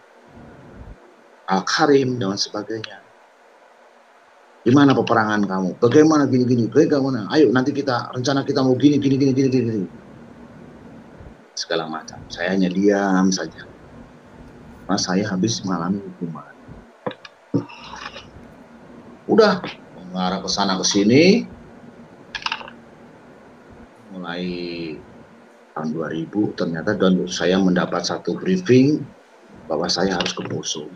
Al-Karim, dan sebagainya. Gimana peperangan kamu? Bagaimana gini-gini? Bagaimana? Ayo nanti kita rencana kita mau gini. Segala macam. Saya hanya diam saja. Mas saya habis mengalami hukuman. Udah mengarah ke sana ke sini. Mulai tahun 2000 ternyata saya mendapat satu briefing bahwa saya harus ke Poso.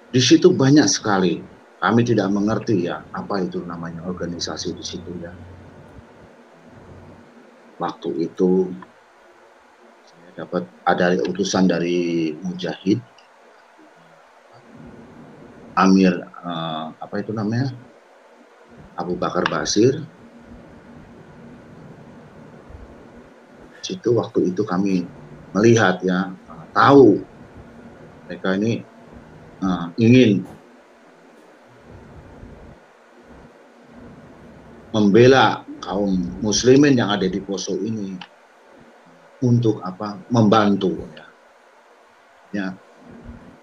Di situ banyak sekali. Kami tidak mengerti ya apa itu namanya organisasi di situ ya. Waktu itu saya dapat ada utusan dari Mujahid Amir apa itu namanya Abu Bakar Basir. Situ waktu itu kami melihat ya, tahu mereka ini ingin membela kaum muslimin yang ada di Poso ini untuk apa? Membantu ya. Ya.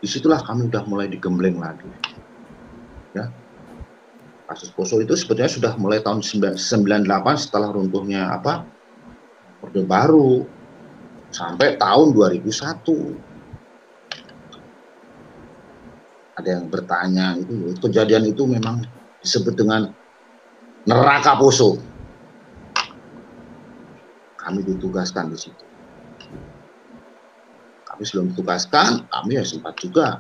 Disitulah kami udah mulai digembleng lagi. Ya. Kasus Poso itu sebetulnya sudah mulai tahun 98 setelah runtuhnya apa? Orde Baru sampai tahun 2001. Ada yang bertanya itu kejadian itu memang disebut dengan neraka Poso. Kami ditugaskan di situ. Kami sebelum ditugaskan, kami ya sempat juga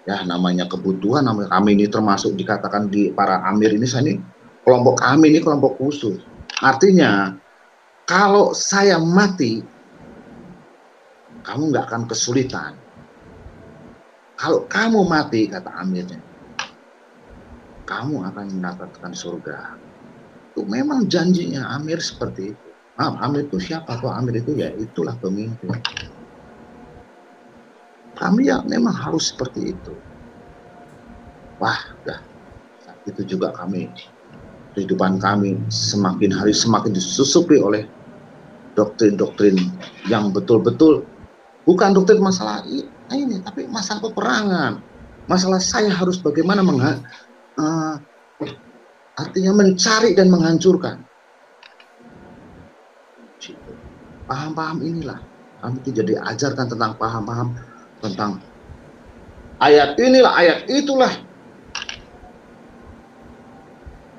ya namanya kebutuhan, namanya kami ini termasuk dikatakan di para amir ini, saya ini kelompok kami ini kelompok khusus. Artinya kalau saya mati, kamu nggak akan kesulitan. Kalau kamu mati, kata amirnya, kamu akan mendapatkan surga. Itu memang janjinya amir seperti itu. Amir itu siapa? Kok amir itu ya itulah pemimpin. Kami ya memang harus seperti itu. Wah, dah. Saat itu juga kami, kehidupan kami semakin hari semakin disusupi oleh doktrin-doktrin yang betul-betul bukan doktrin masalah ini, tapi masalah peperangan. Masalah saya harus bagaimana artinya mencari dan menghancurkan. Paham-paham inilah kami tidak diajarkan tentang paham-paham tentang ayat inilah, ayat itulah.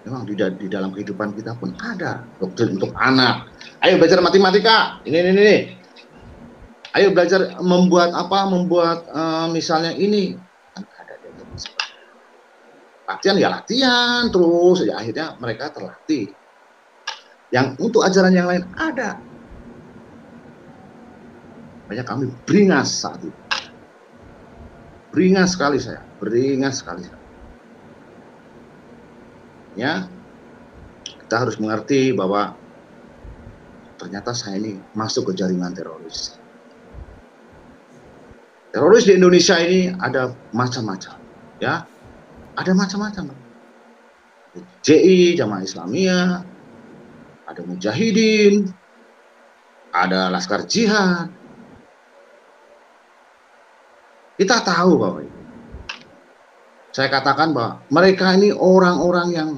Memang di dalam kehidupan kita pun ada doktrin untuk anak. Ayo belajar matematika. Ini. Ayo belajar membuat apa? Membuat misalnya ini. Kan ada latihan ya latihan terus ya akhirnya mereka terlatih. Yang untuk ajaran yang lain ada. Banyak kami beringas saat itu. Beringas sekali saya. Ya, kita harus mengerti bahwa ternyata saya ini masuk ke jaringan teroris. Teroris di Indonesia ini ada macam-macam, ya, ada macam-macam. JI, Jamaah Islamiyah, ada Mujahidin, ada Laskar Jihad. Kita tahu bahwa itu. Saya katakan bahwa mereka ini orang-orang yang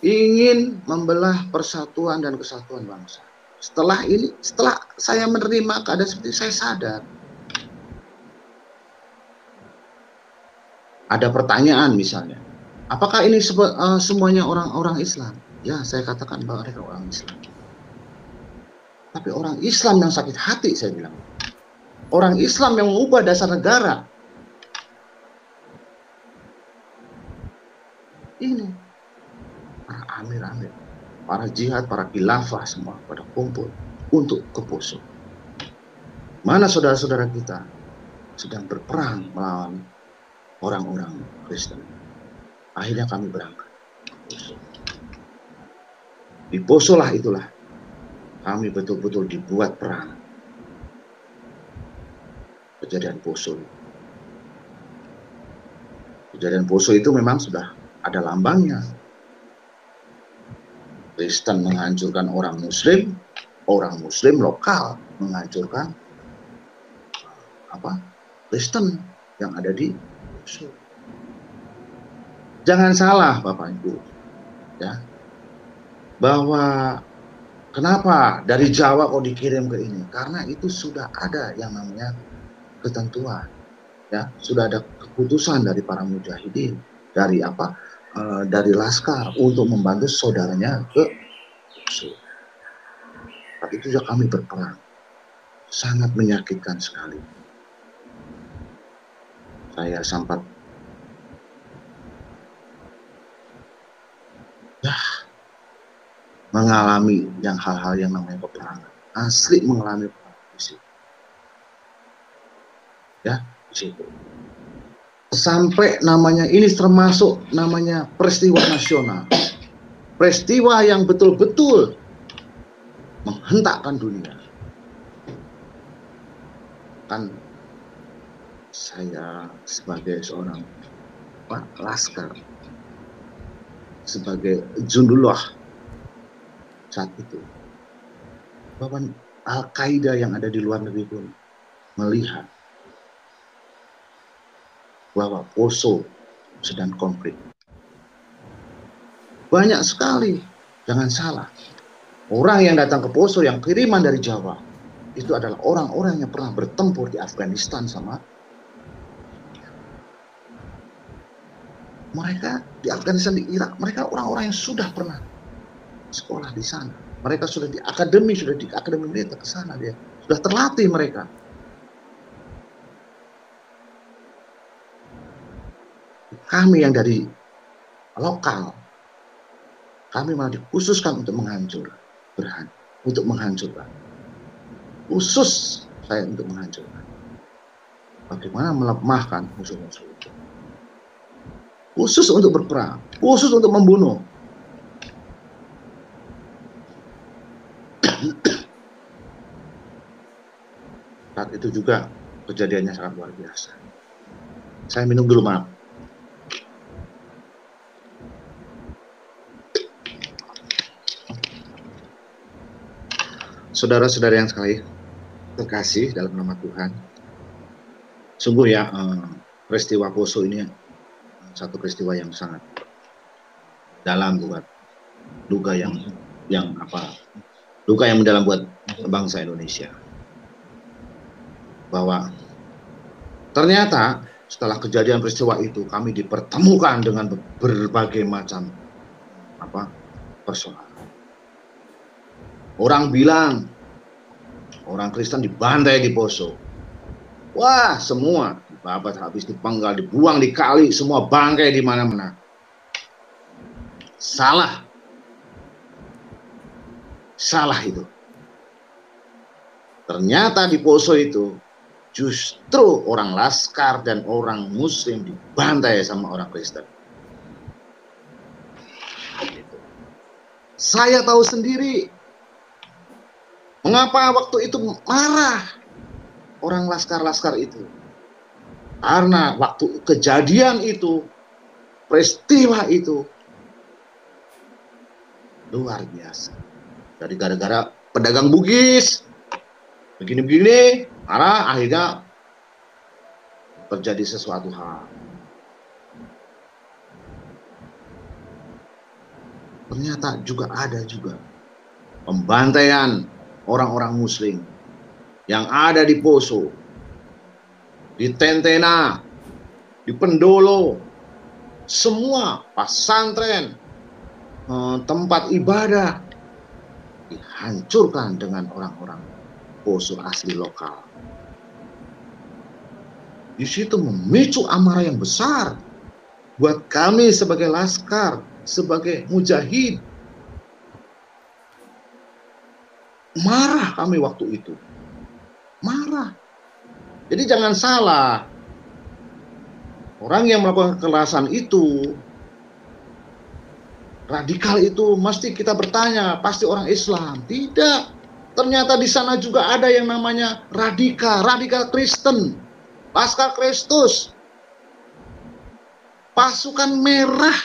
ingin membelah persatuan dan kesatuan bangsa. Setelah saya menerima keadaan seperti saya sadar. Ada pertanyaan misalnya, apakah ini semuanya orang-orang Islam? Ya, saya katakan bahwa mereka orang Islam. Tapi orang Islam yang sakit hati, saya bilang. Orang Islam yang mengubah dasar negara. Ini para amir-amir, para jihad, para khilafah semua pada kumpul untuk ke Poso. Mana saudara-saudara kita sedang berperang melawan orang-orang Kristen. Akhirnya kami berangkat ke Poso. Di Poso lah itulah kami betul-betul dibuat perang. Kejadian Poso. Kejadian Poso itu memang sudah ada lambangnya. Kristen menghancurkan orang Muslim lokal menghancurkan Kristen yang ada di Poso. Jangan salah Bapak Ibu, ya, bahwa kenapa dari Jawa kok dikirim ke ini? Karena itu sudah ada yang namanya ketentuan, ya, sudah ada keputusan dari para mujahidin, dari dari Laskar untuk membantu saudaranya ke Poso. Tapi itu juga kami berperang, sangat menyakitkan sekali. Saya sempat mengalami hal-hal yang namanya peperangan, asli mengalami peperangan di situ. Ya, di situ. Sampai namanya ini termasuk namanya peristiwa nasional. Peristiwa yang betul-betul menghentakkan dunia. Kan saya sebagai seorang Laskar, sebagai Jundullah saat itu, bahwa Al-Qaeda yang ada di luar negeri pun melihat bahwa Poso sedang konflik. Banyak sekali, jangan salah. Orang yang datang ke Poso yang kiriman dari Jawa itu adalah orang-orang yang pernah bertempur di Afghanistan sama mereka di Afghanistan, di Irak. Mereka orang-orang yang sudah pernah sekolah di sana. Mereka sudah di akademi militer ke sana, dia sudah terlatih mereka. Kami yang dari lokal, kami malah dikhususkan untuk menghancurkan. Khusus saya untuk menghancurkan. Bagaimana melemahkan musuh-musuh itu. Khusus untuk berperang, khusus untuk membunuh. Saat itu juga kejadiannya sangat luar biasa. Saya minum dulu, maaf. Saudara-saudara yang sekali terkasih dalam nama Tuhan, sungguh ya, peristiwa Poso ini satu peristiwa yang sangat dalam buat duka yang mendalam buat bangsa Indonesia. Bahwa ternyata setelah kejadian peristiwa itu kami dipertemukan dengan berbagai macam persoalan. Orang bilang orang Kristen dibantai di Poso. Wah, semua dibabat, habis dipenggal, dibuang di kali, semua bangkai di mana-mana. Salah. Salah itu. Ternyata di Poso itu justru orang Laskar dan orang Muslim dibantai sama orang Kristen. Saya tahu sendiri mengapa waktu itu marah orang Laskar-Laskar itu. Karena waktu kejadian itu, peristiwa itu luar biasa. Jadi gara-gara pedagang Bugis begini-begini, marah, akhirnya terjadi sesuatu hal. Ternyata juga ada pembantaian orang-orang Muslim yang ada di Poso, di Tentena, di Pendolo, semua pesantren, tempat ibadah dihancurkan dengan orang-orang Poso asli lokal. Di situ memicu amarah yang besar buat kami sebagai Laskar, sebagai mujahid. Marah kami waktu itu. Marah. Jadi jangan salah. Orang yang melakukan kekerasan itu, radikal itu, mesti kita bertanya, pasti orang Islam. Tidak. Ternyata di sana juga ada yang namanya radikal Kristen, Laskar Kristus, pasukan merah,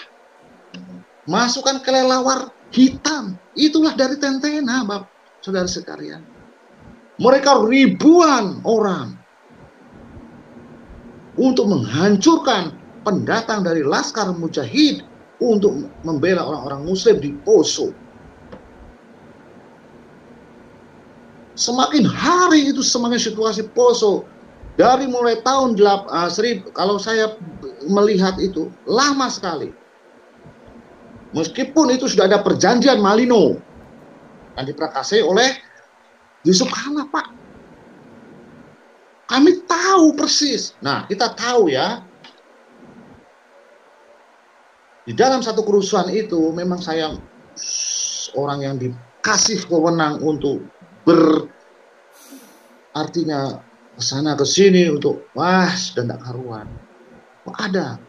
masukan kelelawar hitam. Itulah dari Tentena, Bapak, saudara sekalian. Mereka ribuan orang untuk menghancurkan pendatang dari Laskar Mujahid untuk membela orang-orang Muslim di Poso. Semakin hari itu semakin situasi Poso dari mulai tahun 1000, kalau saya melihat itu lama sekali. Meskipun itu sudah ada perjanjian Malino yang diprakasai oleh Yusuf Kala, Pak. Kami tahu persis. Nah, kita tahu ya, di dalam satu kerusuhan itu memang saya orang yang dikasih wewenang untuk artinya kesana ke sini untuk dan tak karuan. Ada.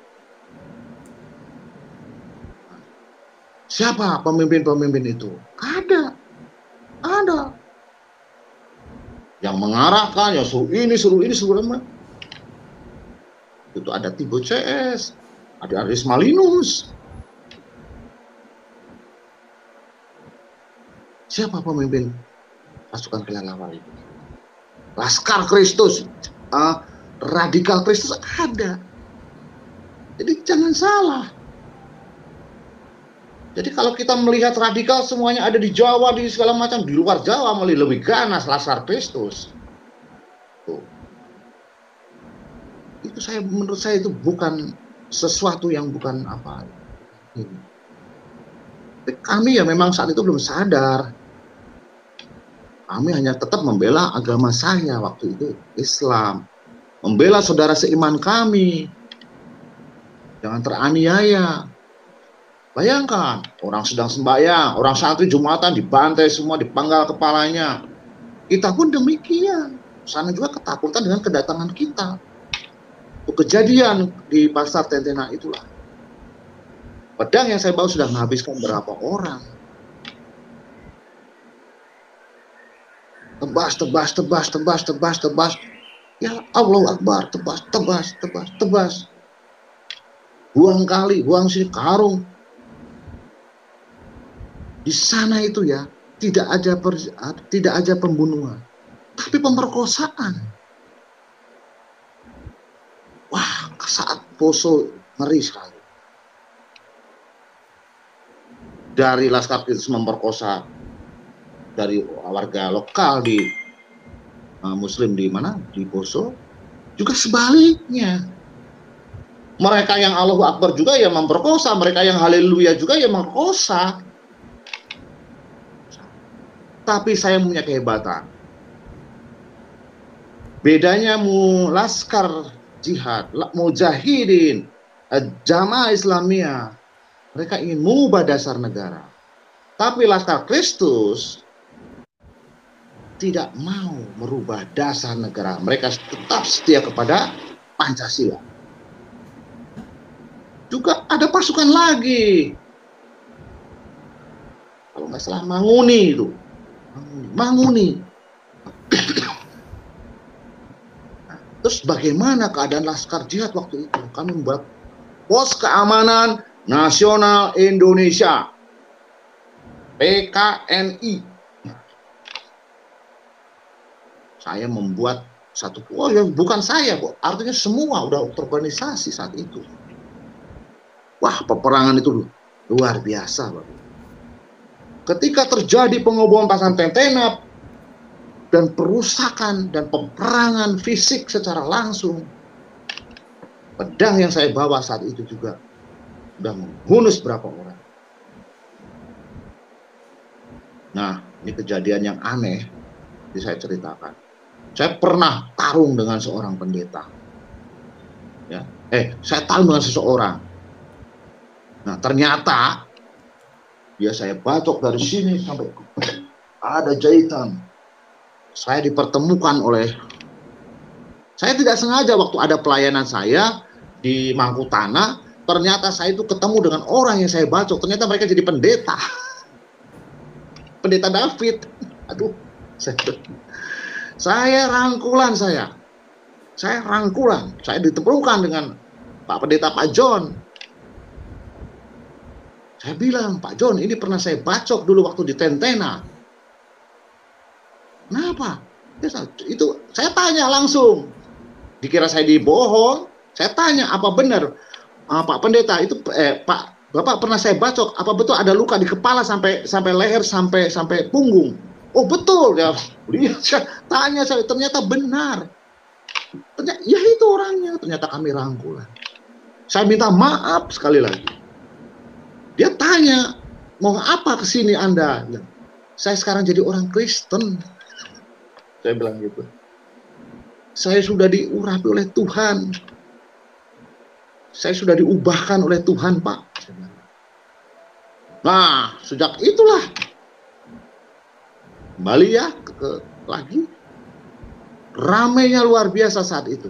Siapa pemimpin-pemimpin itu? Ada. Yang mengarahkan, ya suruh ini, suruh ini. Itu ada Tibo CS, ada Aris Malinus. Siapa pemimpin pasukan kelelawar itu? Laskar Kristus, radikal Kristus ada. Jadi jangan salah. Jadi kalau kita melihat radikal semuanya ada di Jawa, di segala macam, di luar Jawa malah lebih ganas Laskar Kristus. Tuh. Itu menurut saya itu bukan sesuatu yang bukan apa. Tapi kami ya memang saat itu belum sadar. Kami hanya tetap membela agama saya waktu itu, Islam. Membela saudara seiman kami. Jangan teraniaya. Bayangkan, orang sedang sembahyang, orang santri Jumatan dibantai semua, dipanggal kepalanya. Kita pun demikian. Sana juga ketakutan dengan kedatangan kita. Itu kejadian di pasar Tentena itulah. Pedang yang saya bawa sudah menghabiskan berapa orang. Tebas. Ya Allah Akbar, tebas. Buang kali, buang sini karung. Di sana itu ya tidak ada pembunuhan, tapi pemerkosaan. Wah, saat Poso ngeri sekali. Dari Laskar Kristus memperkosa dari warga lokal di Muslim di mana? Di Poso. Juga sebaliknya. Mereka yang Allahu Akbar juga ya memperkosa, mereka yang haleluya juga ya memperkosa. Tapi saya punya kehebatan. Bedanya Laskar Jihad, Mujahidin, Jamaah Islamiyah, mereka ingin mengubah dasar negara. Tapi Laskar Kristus tidak mau merubah dasar negara. Mereka tetap setia kepada Pancasila. Juga ada pasukan lagi. Kalau nggak salah Manguni itu. Manguni. Nah, terus bagaimana keadaan Laskar Jihad waktu itu? Kami membuat Pos Keamanan Nasional Indonesia. PKNI. Saya membuat satu, bukan saya, artinya semua udah terorganisasi saat itu. Wah, peperangan itu luar biasa, Bapak. Ketika terjadi pengoboman pasar Tentena dan perusakan dan peperangan fisik secara langsung, pedang yang saya bawa saat itu juga sudah menghunus berapa orang. Nah, ini kejadian yang aneh, yang saya ceritakan. Saya pernah tarung dengan seorang pendeta. Ya, saya tarung dengan seseorang. Nah, ternyata dia saya bacok dari sini sampai ada jahitan. Saya dipertemukan oleh, saya tidak sengaja waktu ada pelayanan saya di Mangkutana, ternyata saya itu ketemu dengan orang yang saya bacok. Ternyata mereka jadi pendeta. Pendeta David. Aduh, Saya rangkulan, saya ditemukan dengan Pak Pendeta Pak John. Saya bilang, Pak John, ini pernah saya bacok dulu waktu di Tentena. Kenapa? Itu saya tanya langsung. Dikira saya dibohong. Saya tanya, apa benar Pak Pendeta itu Pak Bapak pernah saya bacok, apa betul ada luka di kepala sampai leher sampai punggung? Oh betul ya. Tanya saya, ternyata benar. Ternyata ya itu orangnya. Ternyata kami rangkulan. Saya minta maaf sekali lagi. Dia tanya, mau apa ke sini Anda? Saya sekarang jadi orang Kristen. Saya bilang gitu. Saya sudah diurapi oleh Tuhan. Saya sudah diubahkan oleh Tuhan, Pak. Nah, sejak itulah kembali ya lagi ramainya luar biasa saat itu.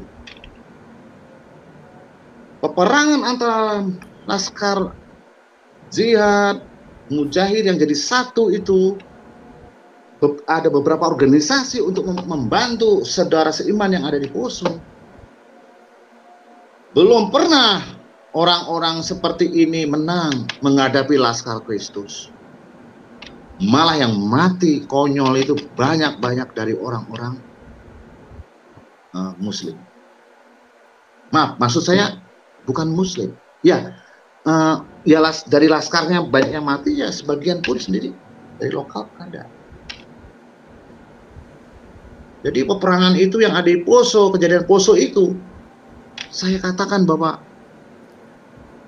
Peperangan antara Laskar Jihad, Mujahid yang jadi satu itu, ada beberapa organisasi untuk membantu saudara seiman yang ada di Poso. Belum pernah orang-orang seperti ini menang menghadapi Laskar Kristus. Malah yang mati konyol itu banyak-banyak dari orang-orang Muslim. Maaf, maksud saya bukan Muslim. Ya, dari Laskarnya banyak yang mati, ya sebagian pun sendiri dari lokal ada. Jadi peperangan itu yang ada di Poso, kejadian Poso itu, saya katakan bahwa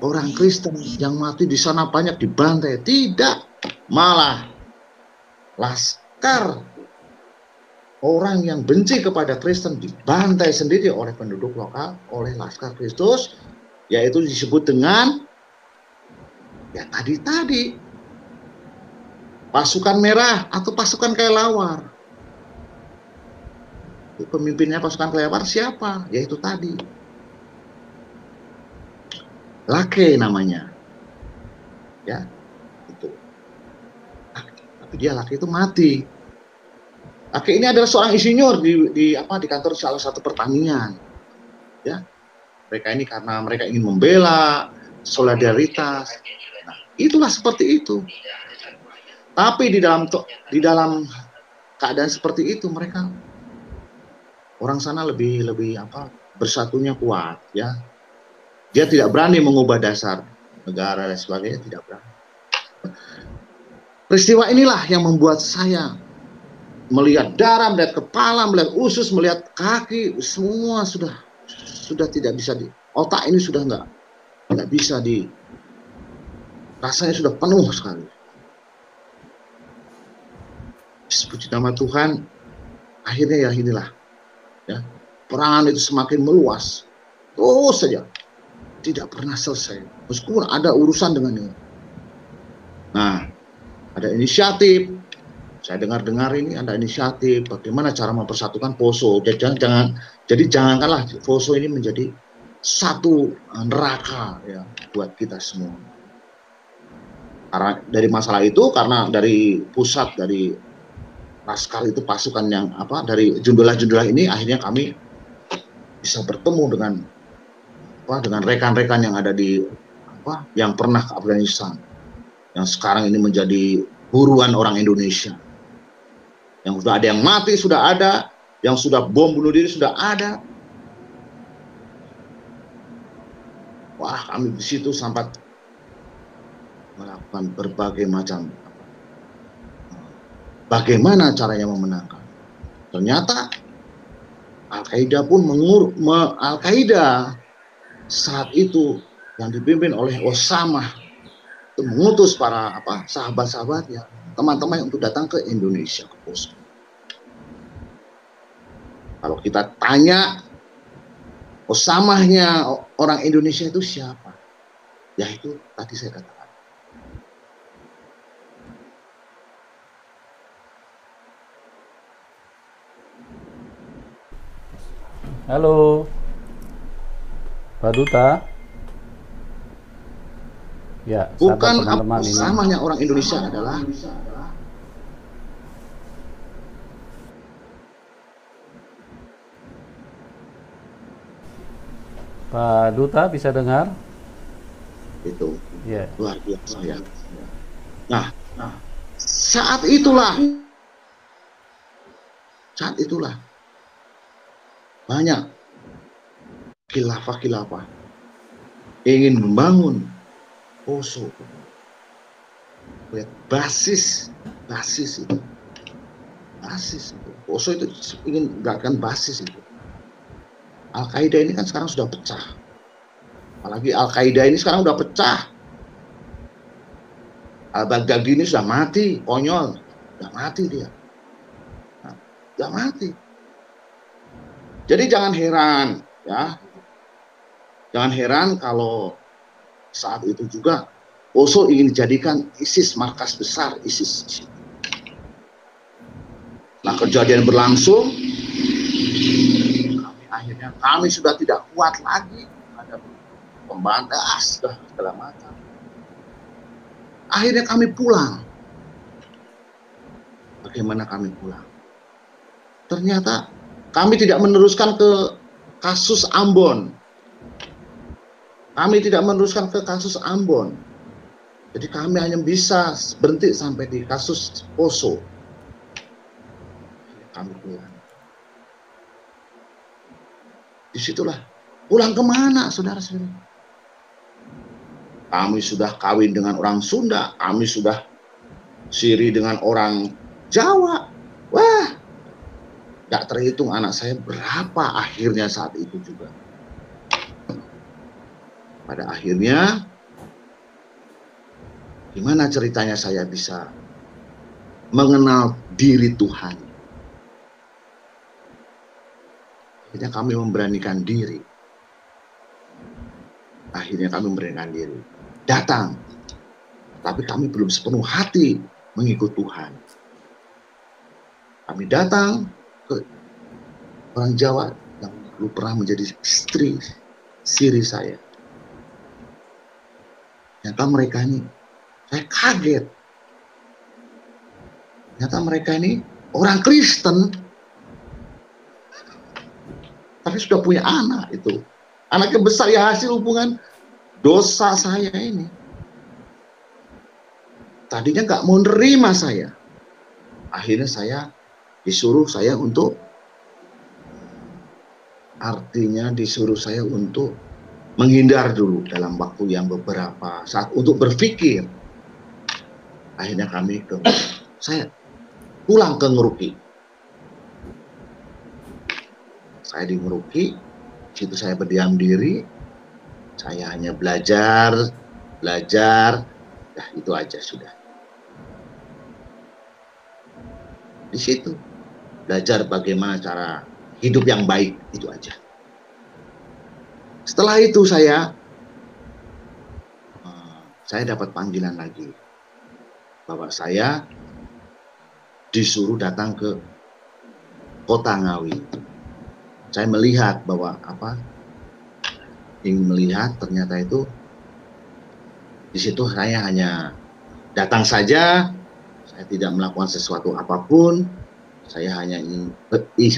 orang Kristen yang mati di sana banyak dibantai. Tidak, malah Laskar, orang yang benci kepada Kristen dibantai sendiri oleh penduduk lokal, oleh Laskar Kristus, yaitu disebut dengan ya tadi pasukan merah atau pasukan kelelawar. Pemimpinnya pasukan kelelawar siapa? Yaitu tadi Lake namanya, ya itu. Tapi dia Lake itu mati. Lake ini adalah seorang insinyur di kantor salah satu pertanian, ya. Mereka ini karena mereka ingin membela solidaritas. Nah, itulah seperti itu. Tapi di dalam keadaan seperti itu mereka orang sana lebih bersatunya kuat, ya. Dia tidak berani mengubah dasar negara dan sebagainya, tidak berani. Peristiwa inilah yang membuat saya melihat darah, melihat kepala, melihat usus, melihat kaki, semua sudah tidak bisa otak ini sudah nggak bisa rasanya sudah penuh sekali. Puji nama Tuhan, akhirnya ya inilah, ya, perangan itu semakin meluas, terus saja. Tidak pernah selesai, meskipun ada urusan dengan ini. Nah, ada inisiatif. Saya dengar ini ada inisiatif bagaimana cara mempersatukan Poso. Jadi jangankanlah Poso ini menjadi satu neraka ya buat kita semua. Karena dari masalah itu, karena dari pusat dari Laskar itu pasukan yang dari jumlah ini, akhirnya kami bisa bertemu dengan rekan-rekan yang ada yang pernah ke Afghanistan, yang sekarang ini menjadi buruan orang Indonesia, yang sudah ada yang mati, sudah ada yang sudah bom bunuh diri, sudah ada. Wah, kami di situ sempat melakukan berbagai macam bagaimana caranya memenangkan. Ternyata Al-Qaeda pun Al-Qaeda saat itu yang dipimpin oleh Osama itu mengutus para sahabat-sahabatnya, teman-teman untuk datang ke Indonesia, ke Poso. Kalau kita tanya Osamanya orang Indonesia itu siapa? Ya itu tadi saya katakan. Halo Pak Duta. Ya, bukan samanya orang Indonesia adalah Pak Duta bisa dengar? Itu Ya. luar biasa ya. Nah, saat itulah banyak khilafah ingin membangun poso, basis itu. Poso itu ingin menggerakkan basis itu. Al-Qaeda ini kan sekarang sudah pecah. Apalagi Al-Qaeda ini sekarang sudah pecah. Al-Baghdadi ini sudah mati, konyol. Sudah mati dia. Sudah mati. Jadi jangan heran, ya. Jangan heran kalau saat itu juga Poso ingin dijadikan ISIS, markas besar ISIS. Nah, kejadian berlangsung, kami sudah tidak kuat lagi ada pembantas segala macam. Akhirnya kami pulang. Bagaimana kami pulang? Ternyata kami tidak meneruskan ke kasus Ambon. Jadi kami hanya bisa berhenti sampai di kasus Poso. Kami pulang. Disitulah. Pulang kemana, saudara-saudara? Kami sudah kawin dengan orang Sunda. Kami sudah siri dengan orang Jawa. Wah, gak terhitung anak saya berapa akhirnya saat itu juga. Pada akhirnya, gimana ceritanya saya bisa mengenal diri Tuhan? Akhirnya kami memberanikan diri. Datang. Tapi kami belum sepenuh hati mengikut Tuhan. Kami datang ke orang Jawa yang dulu pernah menjadi istri siri saya. Ternyata mereka ini, saya kaget. Ternyata mereka ini orang Kristen, tapi sudah punya anak itu. Anaknya besar ya, hasil hubungan dosa saya ini. Tadinya nggak mau nerima saya. Akhirnya disuruh saya untuk menghindar dulu dalam waktu yang beberapa saat untuk berpikir. Akhirnya saya pulang ke Ngeruki. Saya di Ngeruki, situ saya berdiam diri. Saya hanya belajar, ya itu aja sudah. Di situ belajar bagaimana cara hidup yang baik, itu aja. Setelah itu saya dapat panggilan lagi bahwa saya disuruh datang ke Kota Ngawi. Saya melihat bahwa ingin melihat, ternyata itu di situ saya hanya datang saja. Saya tidak melakukan sesuatu apapun. Saya hanya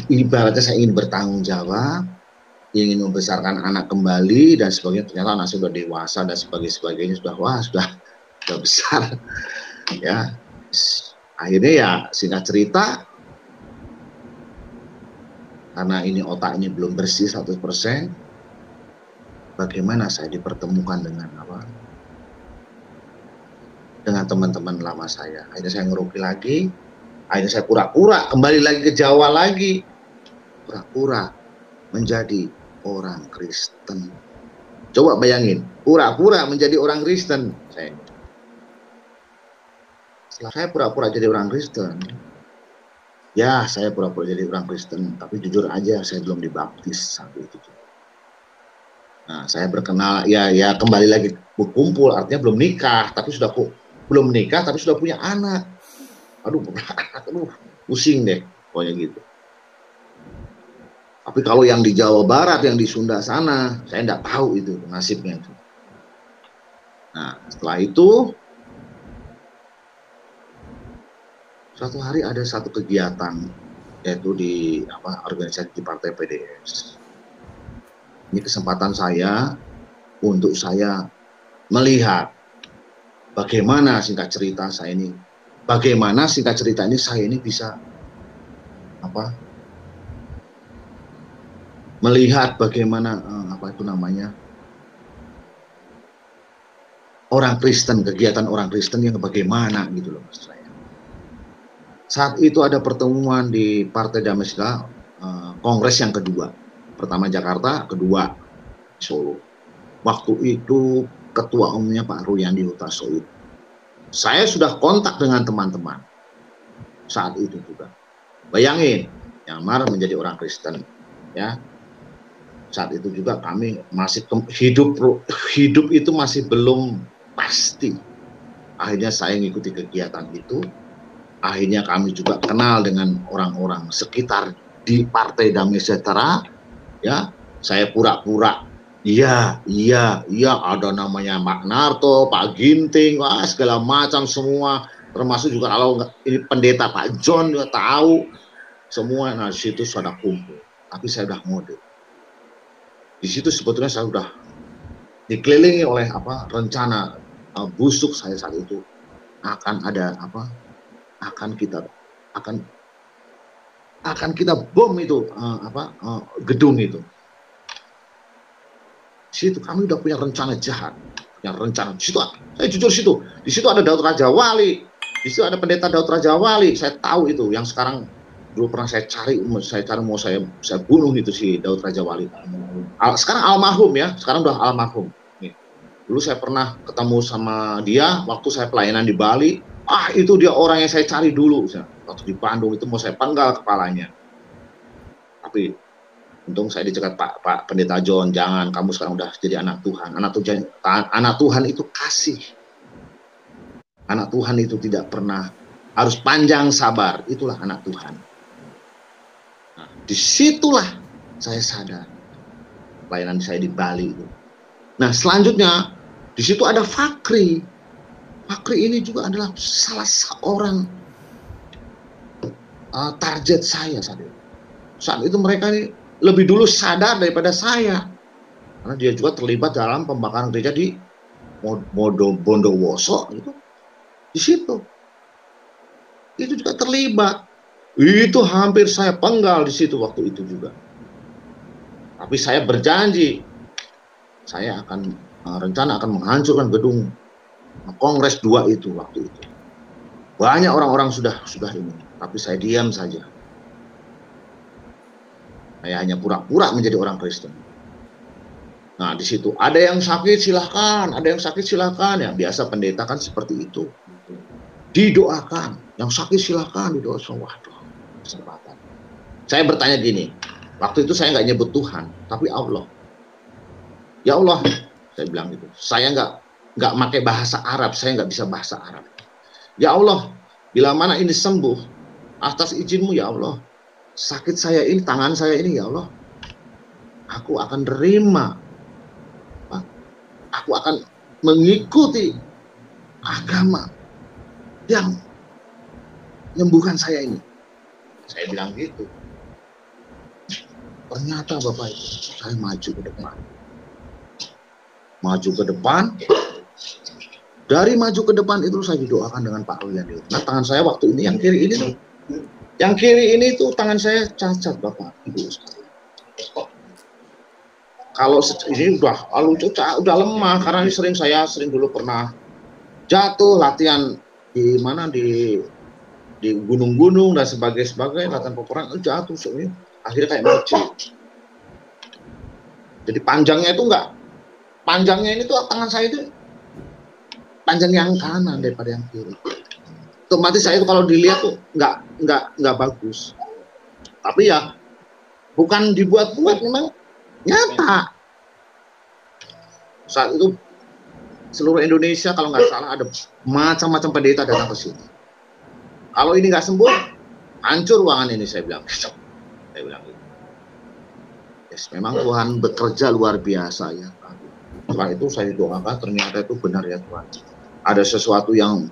ibaratnya saya ingin bertanggung jawab, ingin membesarkan anak kembali dan sebagainya. Ternyata anak sudah dewasa dan sebagainya sudah besar. Ya, akhirnya ya singkat cerita, karena ini otak ini belum bersih 100%, bagaimana saya dipertemukan dengan teman-teman lama saya. Akhirnya saya Ngeruki lagi, akhirnya saya pura-pura kembali lagi ke Jawa lagi, pura-pura menjadi orang Kristen. Coba bayangin, pura-pura menjadi orang Kristen. Setelah saya pura-pura jadi orang Kristen, ya saya pura-pura jadi orang Kristen, tapi jujur aja saya belum dibaptis saat itu. Nah, saya berkenal, ya kembali lagi berkumpul, artinya belum nikah, tapi sudah punya anak. Aduh, pusing deh, pokoknya gitu. Tapi kalau yang di Jawa Barat, yang di Sunda sana, saya enggak tahu itu nasibnya. Nah, setelah itu, suatu hari ada satu kegiatan, yaitu di organisasi di Partai PDS. Ini kesempatan saya untuk saya melihat bagaimana singkat cerita saya ini, saya ini bisa melihat bagaimana orang Kristen, kegiatan orang Kristen yang bagaimana gitu loh Mas saya. Saat itu ada pertemuan di Partai Damai Sejahtera, kongres yang kedua. Pertama Jakarta, kedua Solo. Waktu itu ketua umumnya Pak Ruyandi Hutasoid. Saya sudah kontak dengan teman-teman saat itu juga. Bayangin, nyamar menjadi orang Kristen, ya. Saat itu juga kami masih hidup itu masih belum pasti. Akhirnya saya mengikuti kegiatan itu. Akhirnya kami juga kenal dengan orang-orang sekitar di Partai Damai Sejahtera. Ya, saya pura-pura. Iya, ada namanya Pak Narto, Pak Ginting, wah segala macam semua. Termasuk juga kalau ini pendeta Pak John juga tahu semua. Nah, di situ sudah kumpul. Tapi saya sudah ngode. Di situ sebetulnya saya sudah dikelilingi oleh rencana busuk saya saat itu, akan ada akan kita bom itu gedung itu. Di situ kami udah punya rencana jahat, di situ saya jujur di situ ada Daud Raja Wali, di situ ada pendeta Daud Raja Wali, saya tahu itu, yang sekarang dulu pernah saya cari mau saya bunuh itu si Daud Raja Wali. Sekarang almarhum ya, sekarang udah almarhum. Dulu saya pernah ketemu sama dia waktu saya pelayanan di Bali. Itu dia orang yang saya cari dulu. Waktu di Bandung itu mau saya penggal kepalanya. Tapi untung saya dicegat Pak Pendeta John, jangan, kamu sekarang udah jadi anak Tuhan. Anak Tuhan itu kasih. Anak Tuhan itu tidak pernah harus panjang sabar. Itulah anak Tuhan. Nah, disitulah saya sadar pelayanan saya di Bali itu. Nah, selanjutnya di situ ada Fakri. Fakri ini juga adalah salah seorang target saya saat itu. Saat itu mereka ini lebih dulu sadar daripada saya, karena dia juga terlibat dalam pembakaran gereja di Bondowoso itu. Di situ itu juga terlibat. Itu hampir saya penggal di situ waktu itu juga. Tapi saya berjanji saya akan rencana akan menghancurkan gedung Kongres 2 itu waktu itu. Banyak orang-orang sudah ini, tapi saya diam saja. Saya hanya pura-pura menjadi orang Kristen. Nah, di situ ada yang sakit silahkan, yang biasa pendeta kan seperti itu. Didoakan, yang sakit silahkan didoakan. Waduh, kesempatan. Saya bertanya gini, waktu itu saya nggak nyebut Tuhan, tapi Allah. Ya Allah, saya bilang gitu. Saya nggak pakai bahasa Arab, saya nggak bisa bahasa Arab. Ya Allah, bila mana ini sembuh atas izin-Mu ya Allah. Sakit saya ini, tangan saya ini ya Allah, aku akan terima. Aku akan mengikuti agama yang menyembuhkan saya ini. Saya bilang gitu. Ternyata Bapak itu, saya maju ke depan. Dari maju ke depan itu saya didoakan dengan Pak Ruyandi. Nah, tangan saya waktu ini yang kiri ini nih. Yang kiri ini tuh tangan saya cacat Bapak Ibu sekalian. Kalau ini udah lemah karena ini saya sering dulu pernah jatuh latihan di mana di gunung-gunung dan sebagainya, latihan peperangan jatuh ini akhirnya kayak mecil. Jadi panjangnya ini tuh tangan saya itu panjang yang kanan daripada yang kiri. Otomatis saya itu kalau dilihat tuh nggak bagus. Tapi ya bukan dibuat-buat, memang nyata. Saat itu seluruh Indonesia kalau nggak salah ada macam-macam pendeta datang ke sini. Kalau ini nggak sembuh, hancur ruangan ini, saya bilang. Saya bilang gitu. Yes, memang Tuhan bekerja luar biasa ya. Setelah itu saya doakan, ternyata itu benar ya Tuhan. Ada sesuatu yang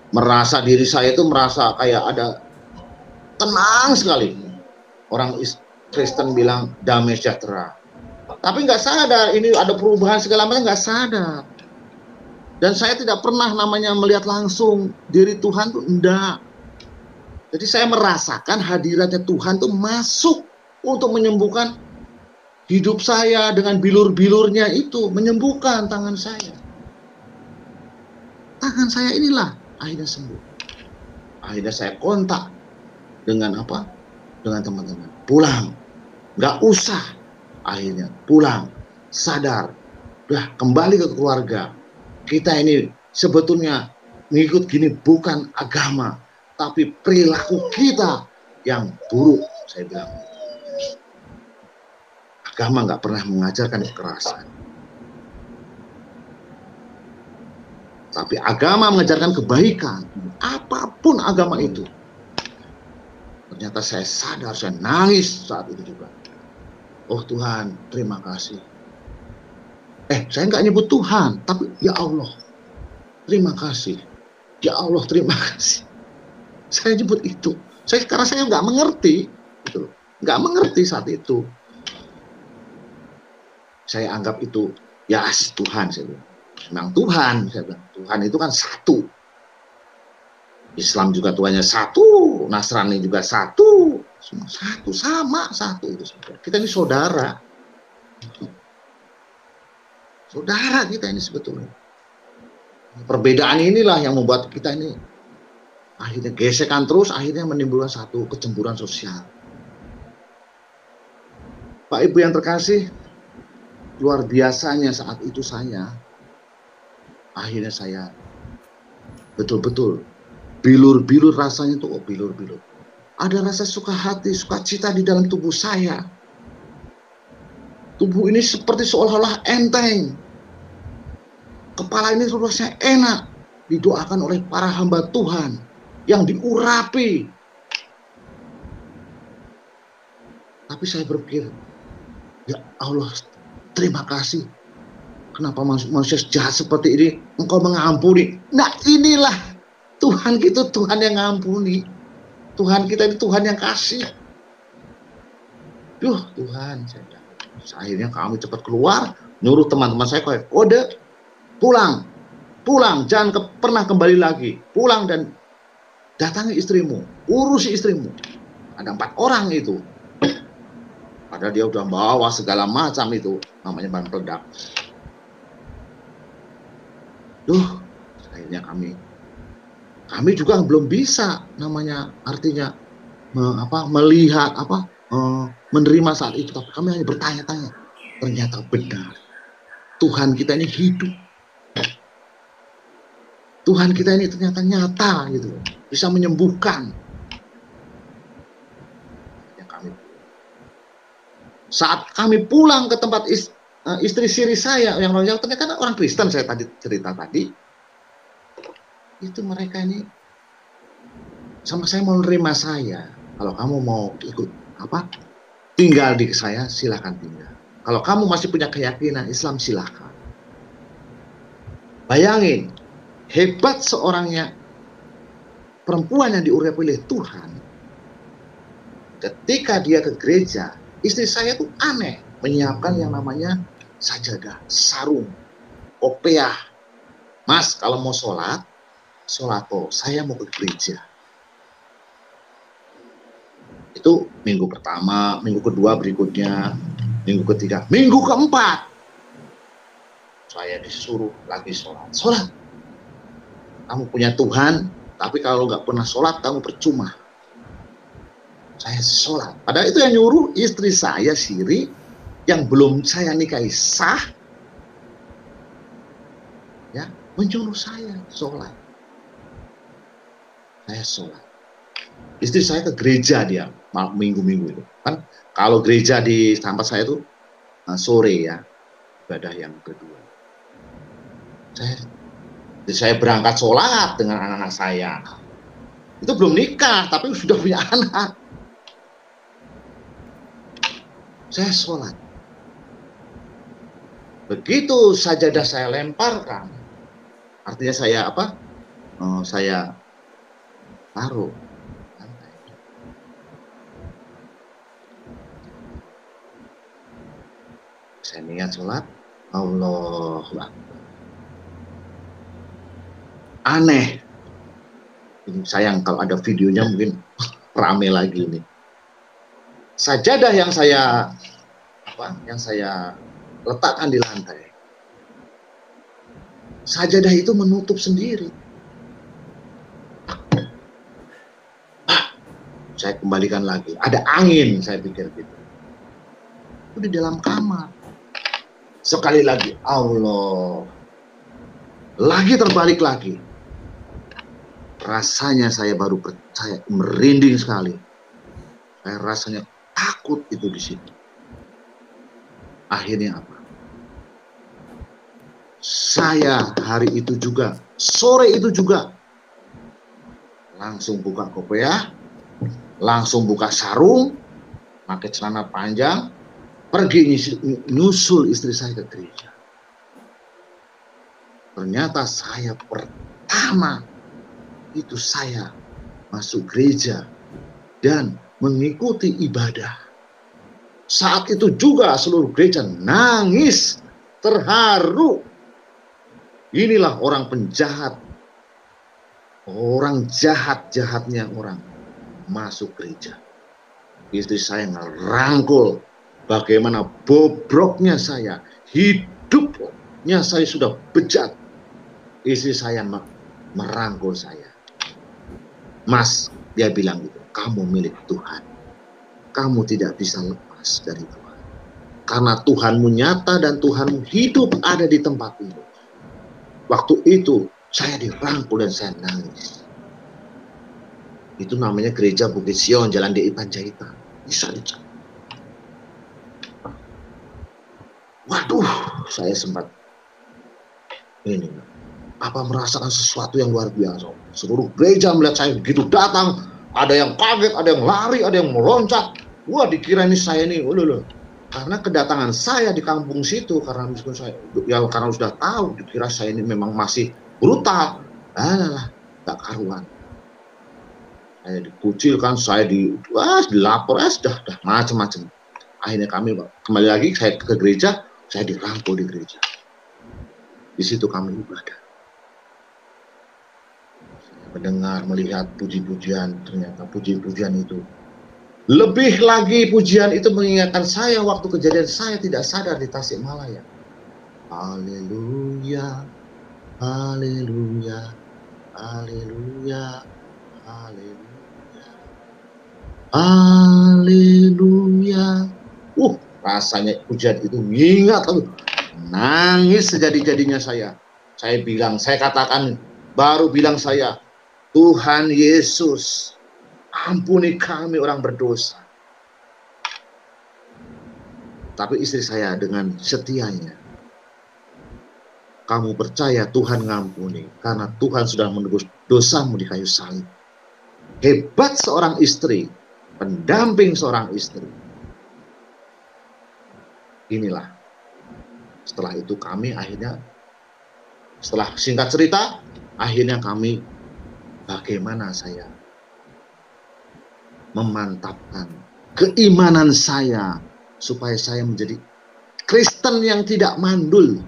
merasa diri saya itu merasa kayak ada tenang sekali. Orang Kristen bilang damai sejahtera. tapi nggak sadar ini ada perubahan segala macam, nggak sadar. Dan saya tidak pernah namanya melihat langsung diri Tuhan tuh enggak. Jadi saya merasakan hadiratnya Tuhan tuh masuk untuk menyembuhkan hidup saya dengan bilur-bilurnya itu, menyembuhkan tangan saya. Tangan saya inilah akhirnya sembuh. Akhirnya saya kontak dengan apa? Dengan teman-teman. Pulang. Nggak usah. Akhirnya pulang. Sadar. Udah kembali ke keluarga. Kita ini sebetulnya mengikut gini bukan agama, tapi perilaku kita yang buruk, saya bilang. Agama nggak pernah mengajarkan kekerasan. Tapi agama mengajarkan kebaikan. Apapun agama itu. Ternyata saya sadar, saya nangis saat itu juga. Oh Tuhan, terima kasih. Saya nggak nyebut Tuhan, tapi ya Allah, terima kasih. Ya Allah, terima kasih. Saya nyebut itu. Karena saya nggak mengerti, gitu. Nggak mengerti saat itu. Saya anggap itu ya Tuhan, saya bilang. Memang Tuhan, saya bilang. Tuhan itu kan satu. Islam juga Tuhannya satu, Nasrani juga satu, semua satu, sama satu itu. Kita ini saudara. Saudara kita ini sebetulnya. Perbedaan inilah yang membuat kita ini akhirnya gesekan terus, akhirnya menimbulkan satu kecemburuan sosial. Pak Ibu yang terkasih, luar biasanya saat itu akhirnya saya betul-betul bilur-bilur rasanya tuh, bilur-bilur. Ada rasa suka hati, sukacita di dalam tubuh saya. Tubuh ini seperti seolah-olah enteng. Kepala ini rasanya enak. Didoakan oleh para hamba Tuhan yang diurapi. Tapi saya berpikir, ya Allah, terima kasih. Kenapa manusia jahat seperti ini? Engkau mengampuni. Nah inilah Tuhan kita, Tuhan yang mengampuni. Tuhan kita ini Tuhan yang kasih. Tuhan, akhirnya kami cepat keluar, nyuruh teman-teman saya kode, pulang, jangan pernah kembali lagi, pulang dan datangi istrimu, urusi istrimu. Ada 4 orang itu, padahal dia udah bawa segala macam itu, namanya bahan peledak. Akhirnya kami juga belum bisa, namanya artinya melihat menerima saat itu, tapi kami hanya bertanya-tanya. Ternyata benar, Tuhan kita ini hidup. Tuhan kita ini ternyata nyata gitu, bisa menyembuhkan. Saat kami pulang ke tempat istri siri saya yang orang Jawa, ternyata orang Kristen, saya tadi cerita tadi, itu mereka ini sama saya mau menerima saya. Kalau kamu mau ikut tinggal di saya, silahkan tinggal. Kalau kamu masih punya keyakinan Islam, silahkan. Bayangin, hebat seorangnya perempuan yang diurapi oleh Tuhan. Ketika dia ke gereja, istri saya tuh aneh, menyiapkan yang namanya sajadah, sarung, kopiah. Mas, kalau mau sholat, saya mau ke gereja. Itu minggu pertama, minggu kedua berikutnya, minggu ketiga, minggu keempat, saya disuruh lagi sholat. Kamu punya Tuhan, tapi kalau nggak pernah sholat, kamu percuma. Saya sholat. Padahal itu yang nyuruh istri saya siri, yang belum saya nikahi sah, ya, menyuruh saya sholat. Saya sholat. Istri saya ke gereja dia minggu-minggu itu. Kan kalau gereja di tempat saya itu sore ya, ibadah yang kedua. Saya berangkat sholat dengan anak-anak saya. Itu belum nikah, tapi sudah punya anak. Saya sholat. Begitu sajadah saya lemparkan, artinya saya saya taruh. Saya niat sholat, Allahu Akbar. Aneh. Ini sayang kalau ada videonya mungkin rame lagi ini. Sajadah yang saya letakkan di lantai. Sajadah itu menutup sendiri. Saya kembalikan lagi. Ada angin, saya pikir gitu. Itu di dalam kamar. Sekali lagi, Allah. Lagi terbalik lagi. Rasanya saya baru percaya, merinding sekali. Saya rasanya takut itu di situ. Akhirnya apa? Saya hari itu juga, sore itu juga, langsung buka kopiah, langsung buka sarung, pakai celana panjang, pergi nyusul istri saya ke gereja. Ternyata saya pertama itu saya masuk gereja dan mengikuti ibadah. Saat itu juga seluruh gereja nangis, terharu. Inilah orang penjahat, orang jahat-jahatnya orang masuk gereja. Istri saya ngerangkul bagaimana bobroknya saya, hidupnya saya sudah bejat. Istri saya merangkul saya. Mas, dia bilang gitu, kamu milik Tuhan. Kamu tidak bisa lepas dari Tuhan. Karena Tuhanmu nyata dan Tuhanmu hidup ada di tempat itu. Waktu itu saya dirangkul dan saya nangis. Itu namanya gereja Bukit Sion, Jalan DI Panjaitan. Bisa dicari. Waduh, saya sempat ini, apa merasakan sesuatu yang luar biasa. Seluruh gereja melihat saya begitu datang, ada yang kaget, ada yang lari, ada yang meloncat. Wah, dikira ini saya ini, loh. Karena kedatangan saya di kampung situ, karena saya, ya karena sudah tahu, dikira saya ini memang masih brutal. Tak karuan. Saya dikucilkan, saya dilapor, sudah macam-macam. Akhirnya kami kembali lagi, saya ke gereja, saya dirangkul di gereja. Di situ kami ibadah. Saya mendengar, melihat puji-pujian, ternyata puji-pujian itu. Lebih lagi pujian itu mengingatkan saya waktu kejadian saya tidak sadar di Tasikmalaya. Haleluya, haleluya, haleluya, haleluya, haleluya. Rasanya pujian itu mengingat, nangis sejadi-jadinya saya. Saya katakan, baru bilang saya, Tuhan Yesus, ampuni kami orang berdosa. Tapi istri saya dengan setianya, kamu percaya Tuhan ngampuni karena Tuhan sudah menebus dosamu di kayu salib. Hebat seorang istri, pendamping seorang istri. Inilah. Setelah itu kami akhirnya, setelah singkat cerita, akhirnya kami, bagaimana saya memantapkan keimanan saya supaya saya menjadi Kristen yang tidak mandul,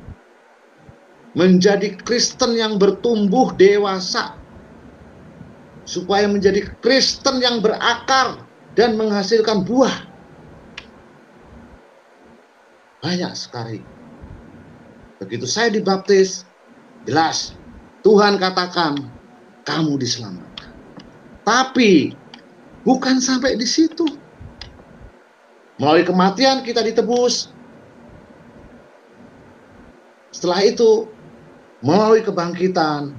menjadi Kristen yang bertumbuh dewasa, supaya menjadi Kristen yang berakar dan menghasilkan buah. Banyak sekali. Begitu saya dibaptis, jelas Tuhan katakan kamu diselamatkan. Tapi bukan sampai di situ. Melalui kematian kita ditebus. Setelah itu melalui kebangkitan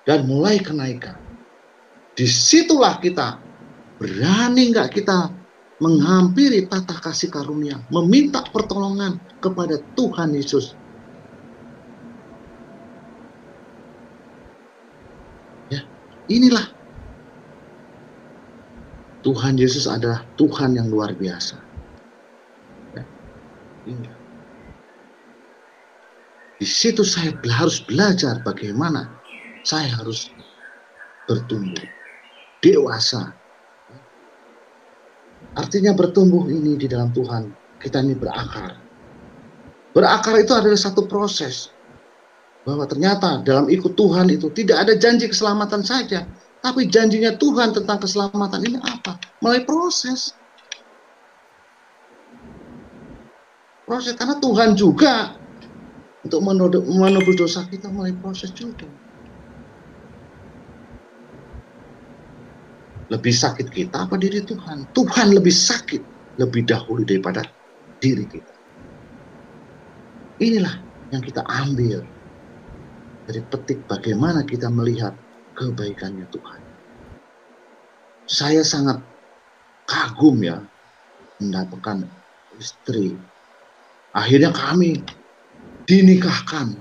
dan mulai kenaikan. Disitulah kita berani nggak kita menghampiri tata kasih karunia, meminta pertolongan kepada Tuhan Yesus. Ya, inilah Tuhan Yesus adalah Tuhan yang luar biasa. Ya, inilah. Di situ saya harus belajar bagaimana saya harus bertumbuh dewasa. Artinya bertumbuh ini di dalam Tuhan, kita ini berakar. Berakar itu adalah satu proses. Bahwa ternyata dalam ikut Tuhan itu tidak ada janji keselamatan saja. Tapi janjinya Tuhan tentang keselamatan ini apa? Melalui proses. Proses, karena Tuhan juga untuk menebus dosa kita melalui proses juga. Lebih sakit kita apa diri Tuhan? Tuhan lebih sakit lebih dahulu daripada diri kita. Inilah yang kita ambil dari petik bagaimana kita melihat kebaikannya Tuhan. Saya sangat kagum ya mendapatkan istri. Akhirnya kami dinikahkan.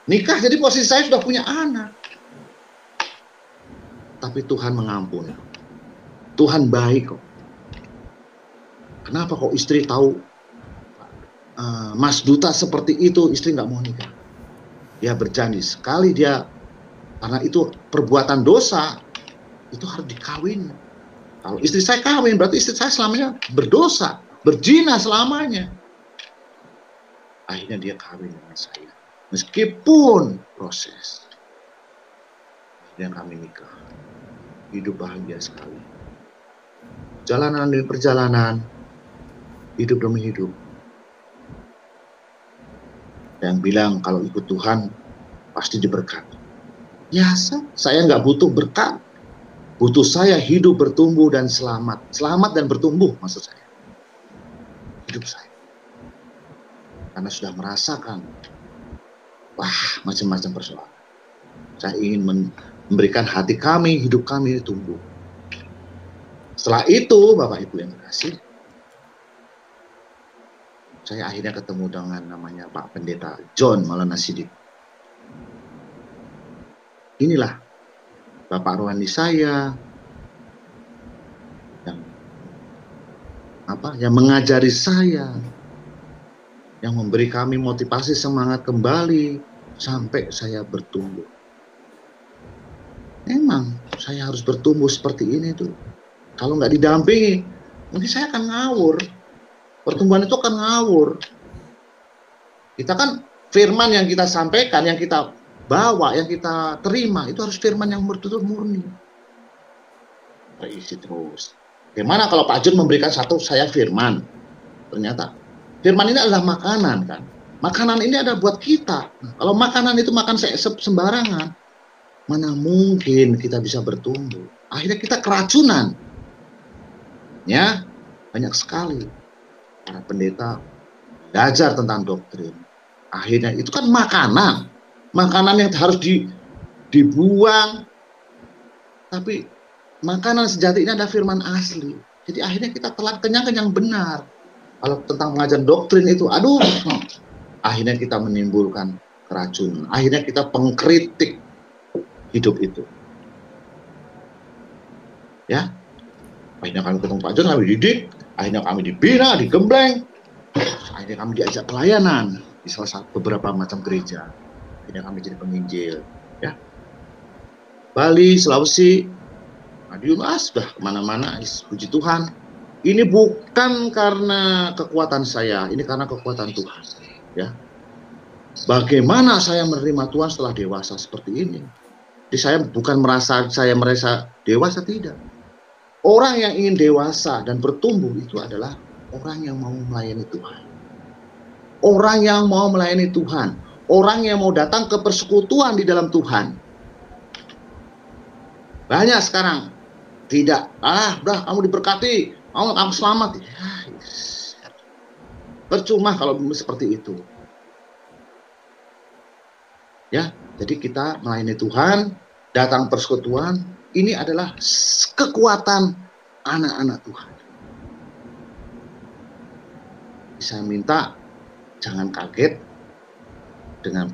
Nikah, jadi posisi saya sudah punya anak. Tapi Tuhan mengampuni. Tuhan baik kok. Kenapa kok istri tahu Mas Duta seperti itu, istri nggak mau nikah? Dia berjanji sekali dia, karena itu perbuatan dosa, itu harus dikawin. Kalau istri saya kawin, berarti istri saya selamanya berdosa, berzina selamanya. Akhirnya dia kawin dengan saya, meskipun proses. Akhirnya kami nikah, hidup bahagia sekali. Jalanan demi perjalanan, hidup demi hidup. Yang bilang kalau ikut Tuhan pasti diberkati. Ya, saya nggak butuh berkat. Butuh saya hidup, bertumbuh, dan selamat. Selamat dan bertumbuh maksud saya. Hidup saya. Karena sudah merasakan, wah, macam-macam persoalan. Saya ingin memberikan hati kami, hidup kami tumbuh. Setelah itu, Bapak Ibu yang kasih, saya akhirnya ketemu dengan namanya Pak Pendeta John Maulana Siddiq. Inilah Bapak rohani saya yang mengajari saya, yang memberi kami motivasi semangat kembali sampai saya bertumbuh. Memang saya harus bertumbuh seperti ini tuh. Kalau nggak didampingi, mungkin saya akan ngawur. Pertumbuhan itu akan ngawur. Kita kan firman yang kita sampaikan, yang kita bawa, yang kita terima, itu harus firman yang betul-betul murni. Isi terus. Bagaimana kalau Pak Jun memberikan satu saya firman? Ternyata firman ini adalah makanan kan. Makanan ini ada buat kita. Nah, kalau makanan itu makan sembarangan, mana mungkin kita bisa bertumbuh? Akhirnya kita keracunan. Ya, banyak sekali para pendeta belajar tentang doktrin. Akhirnya itu kan makanan yang harus dibuang. Tapi makanan sejatinya ada firman asli. Jadi akhirnya kita telan kenyang benar. Kalau tentang mengajar doktrin itu, aduh, akhirnya kita menimbulkan keracunan. Akhirnya kita pengkritik hidup itu. Ya, akhirnya kami ketemu Pak John, kami didik, akhirnya kami dibina, digembleng, akhirnya kami diajak pelayanan di salah satu beberapa macam gereja. Akhirnya kami jadi penginjil, ya. Bali, Sulawesi, Madiun, sudah kemana-mana, puji Tuhan. Ini bukan karena kekuatan saya, ini karena kekuatan Tuhan, ya. Bagaimana saya menerima Tuhan setelah dewasa seperti ini? Jadi saya bukan merasa dewasa, tidak. Orang yang ingin dewasa dan bertumbuh itu adalah orang yang mau melayani Tuhan. Orang yang mau melayani Tuhan. Orang yang mau datang ke persekutuan di dalam Tuhan. Banyak sekarang tidak. Udah kamu diberkati, kamu selamat. Percuma kalau seperti itu. Ya, jadi kita melayani Tuhan, datang persekutuan. Ini adalah kekuatan anak-anak Tuhan. Saya minta jangan kaget dengan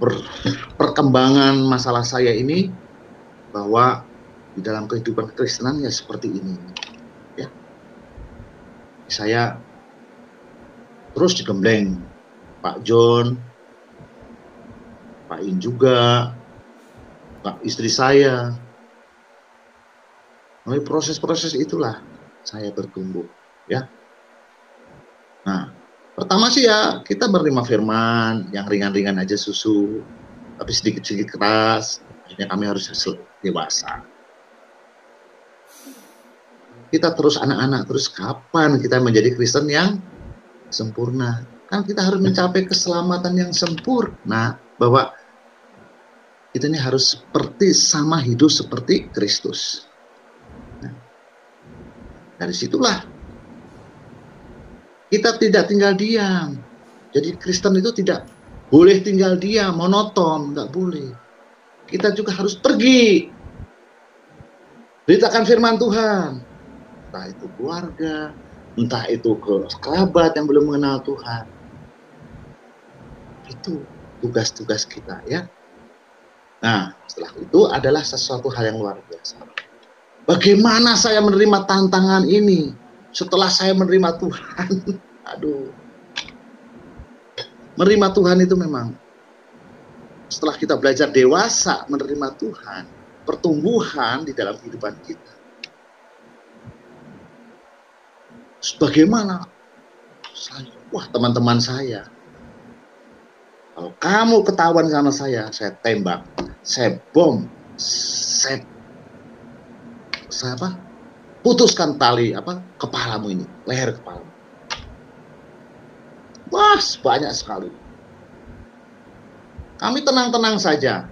perkembangan masalah saya ini, bahwa di dalam kehidupan Kristenan ya seperti ini. Ya. Saya terus digembleng Pak John, Pak In juga, Pak istri saya. Melalui proses-proses itulah saya bertumbuh, ya. Nah, Pertama sih ya kita menerima firman yang ringan-ringan aja susu, tapi sedikit-sedikit keras. Akhirnya kami harus dewasa. Kita terus anak-anak, terus kapan kita menjadi Kristen yang sempurna? Kan kita harus mencapai keselamatan yang sempurna, bahwa kita ini harus seperti sama hidup seperti Kristus. Nah, dari situlah kita tidak tinggal diam. Jadi Kristen itu tidak boleh tinggal diam, monoton, nggak boleh. Kita juga harus pergi, beritakan firman Tuhan. Entah itu keluarga, entah itu ke kerabat yang belum mengenal Tuhan. Itu tugas-tugas kita ya. Nah, setelah itu adalah sesuatu hal yang luar biasa. Bagaimana saya menerima tantangan ini setelah saya menerima Tuhan? Aduh. Menerima Tuhan itu memang setelah kita belajar dewasa menerima Tuhan, pertumbuhan di dalam kehidupan kita. Bagaimana? Wah, teman-teman saya, kalau kamu ketahuan sama saya tembak, saya bom, saya putuskan tali kepalamu ini, leher kepalamu. Wah, banyak sekali. Kami tenang-tenang saja,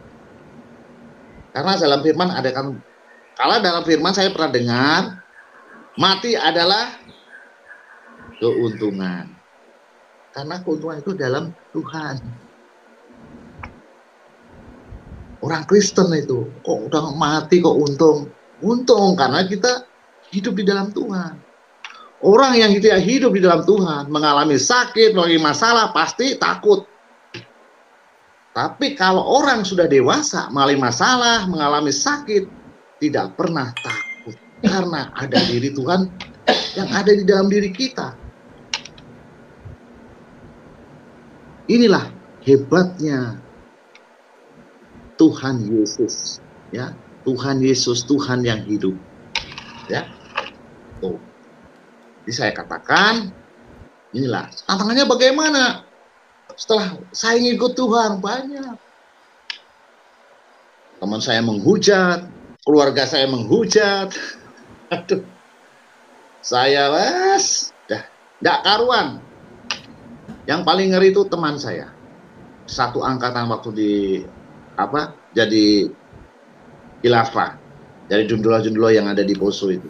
karena dalam firman ada kan, kalau dalam firman saya pernah dengar, mati adalah keuntungan, karena keuntungan itu dalam Tuhan. Orang Kristen itu kok udah mati kok untung karena kita hidup di dalam Tuhan. Orang yang tidak hidup di dalam Tuhan mengalami sakit, mengalami masalah pasti takut. Tapi kalau orang sudah dewasa mengalami masalah, mengalami sakit, tidak pernah takut karena ada diri Tuhan yang ada di dalam diri kita. Inilah hebatnya Tuhan Yesus, ya. Tuhan Yesus, Tuhan yang hidup, ya. Tuh. Jadi saya katakan, inilah tantangannya bagaimana. Setelah saya ngikut Tuhan, banyak teman saya menghujat, keluarga saya menghujat. Aduh, saya nggak karuan. Yang paling ngeri itu teman saya, satu angkatan waktu di jadi khilafah, dari jundula-jundula yang ada di Poso itu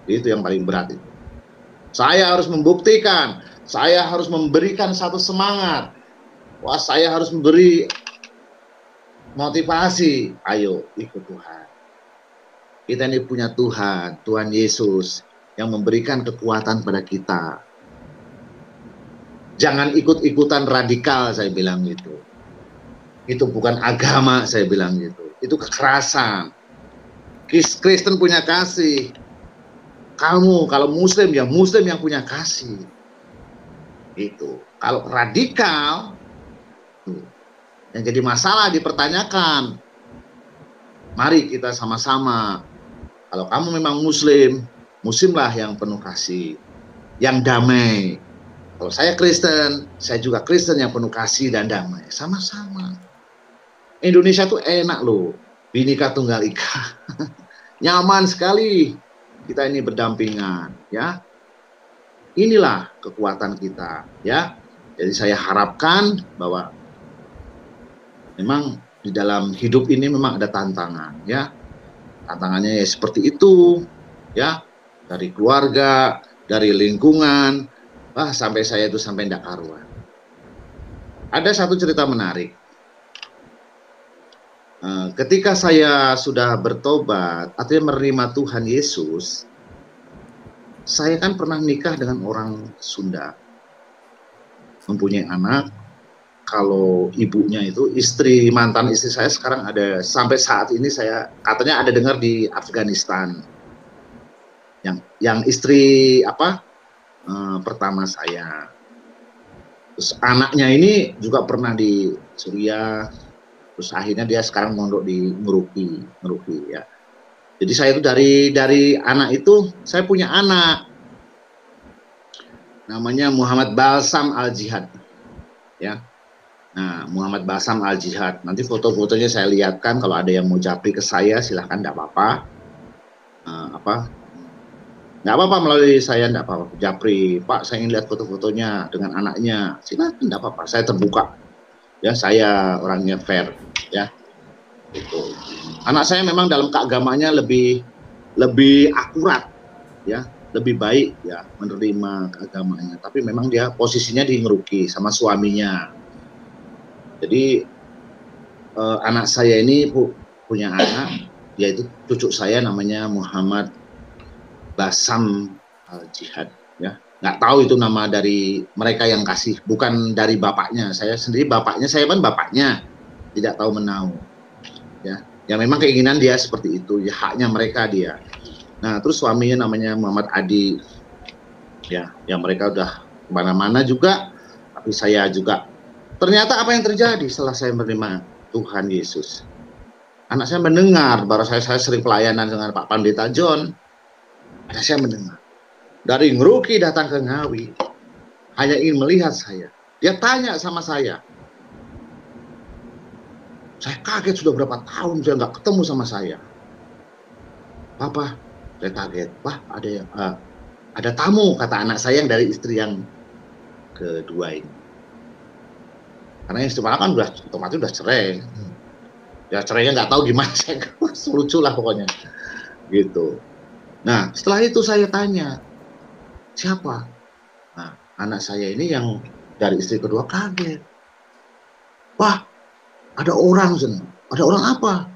yang paling berat itu. Saya harus membuktikan, saya harus memberikan satu semangat. Wah, saya harus memberi motivasi. Ayo ikut Tuhan. Kita ini punya Tuhan, Tuhan Yesus yang memberikan kekuatan pada kita. Jangan ikut-ikutan radikal, saya bilang gitu. Itu bukan agama, saya bilang gitu. Itu kekerasan. Kristen punya kasih. Kamu kalau Muslim ya Muslim yang punya kasih. Itu. Kalau radikal, yang jadi masalah dipertanyakan. Mari kita sama-sama. Kalau kamu memang Muslimlah yang penuh kasih, yang damai. Kalau saya Kristen, saya juga Kristen yang penuh kasih dan damai. Sama-sama. Indonesia tuh enak loh. Bhinneka Tunggal Ika. Nyaman sekali. Kita ini berdampingan, ya. Inilah kekuatan kita, ya. Jadi saya harapkan bahwa memang di dalam hidup ini memang ada tantangan, ya. Tantangannya ya seperti itu, ya. Dari keluarga, dari lingkungan, sampai saya itu sampai tidak karuan. Ada satu cerita menarik. Ketika saya sudah bertobat, artinya menerima Tuhan Yesus, saya kan pernah nikah dengan orang Sunda. Mempunyai anak, kalau ibunya itu mantan istri saya sekarang ada, sampai saat ini saya katanya ada dengar di Afghanistan. Yang istri pertama saya. Terus anaknya ini juga pernah di Suriah. Terus akhirnya dia sekarang mondok di Ngeruki ya. Jadi saya itu dari anak itu saya punya anak. namanya Muhammad Balsam Al-Jihad. Ya. Nah, Muhammad Balsam Al-Jihad. Nanti foto-fotonya saya lihatkan, kalau ada yang mau japri ke saya silahkan, tidak apa-apa. Nggak apa-apa melalui saya, nggak apa-apa. Japri, Pak, saya ingin lihat foto-fotonya dengan anaknya. Silahkan, nggak apa-apa. Saya terbuka. Ya, saya orangnya fair. Ya. Gitu. Anak saya memang dalam keagamannya lebih akurat, ya, lebih baik ya menerima keagamaannya. Tapi memang dia posisinya di ngeruki sama suaminya. Jadi anak saya ini punya anak, yaitu cucu saya namanya Muhammad Basam Al-Jihad. Ya, nggak tahu itu nama dari mereka yang kasih, bukan dari bapaknya. Saya sendiri bapaknya, saya kan bapaknya tidak tahu menau. Ya memang keinginan dia seperti itu, ya haknya mereka dia. Nah terus suaminya namanya Muhammad Adi, ya mereka udah kemana-mana juga, tapi saya juga. Ternyata apa yang terjadi setelah saya menerima Tuhan Yesus? Anak saya mendengar, baru saya sering pelayanan dengan Pak Pendeta John, anak saya mendengar. Dari Ngeruki datang ke Ngawi, hanya ingin melihat saya. Dia tanya sama saya kaget sudah berapa tahun saya nggak ketemu sama saya. Papa, saya kaget. Wah, ada tamu, kata anak saya yang dari istri yang kedua ini. Karena yang pertama kan otomatis udah cerai. Ya cerainya nggak tahu gimana, saya lucu lah pokoknya. Gitu. Nah, setelah itu saya tanya, siapa? Nah, anak saya ini yang dari istri kedua kaget. Wah, ada orang sana. Ada orang apa?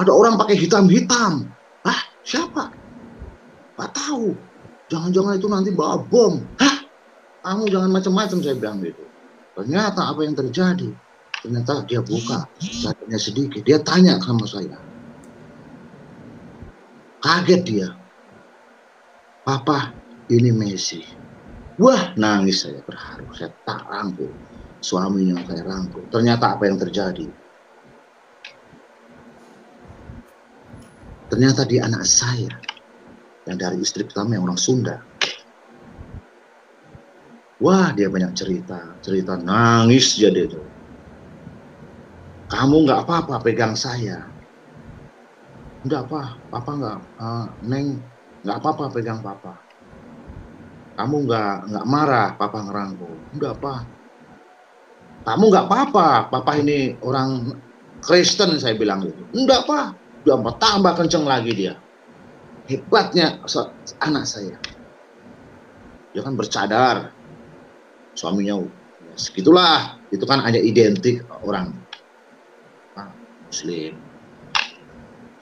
Ada orang pakai hitam-hitam. Hah? Siapa? Gak tahu. Jangan-jangan itu nanti bawa bom. Hah? Kamu jangan macam-macam, saya bilang gitu. Ternyata apa yang terjadi? Ternyata dia buka datanya sedikit. Dia tanya sama saya. Kaget dia. Papa, ini Messi. Wah, nangis saya berharu. Saya tak rangkul. Suaminya saya rangkul. Ternyata apa yang terjadi? Ternyata di anak saya yang dari istri pertama yang orang Sunda. Wah, dia banyak cerita nangis jadi itu. Kamu nggak apa-apa pegang saya. Enggak apa, papa nggak, Neng nggak apa-apa pegang papa. Kamu nggak marah, papa ngerangkul. Enggak apa. Kamu nggak apa-apa, papa ini orang Kristen, saya bilang gitu. Enggak apa, udah tambah kenceng lagi dia. Hebatnya anak saya. Dia kan bercadar, suaminya segitulah, itu kan hanya identik orang Muslim.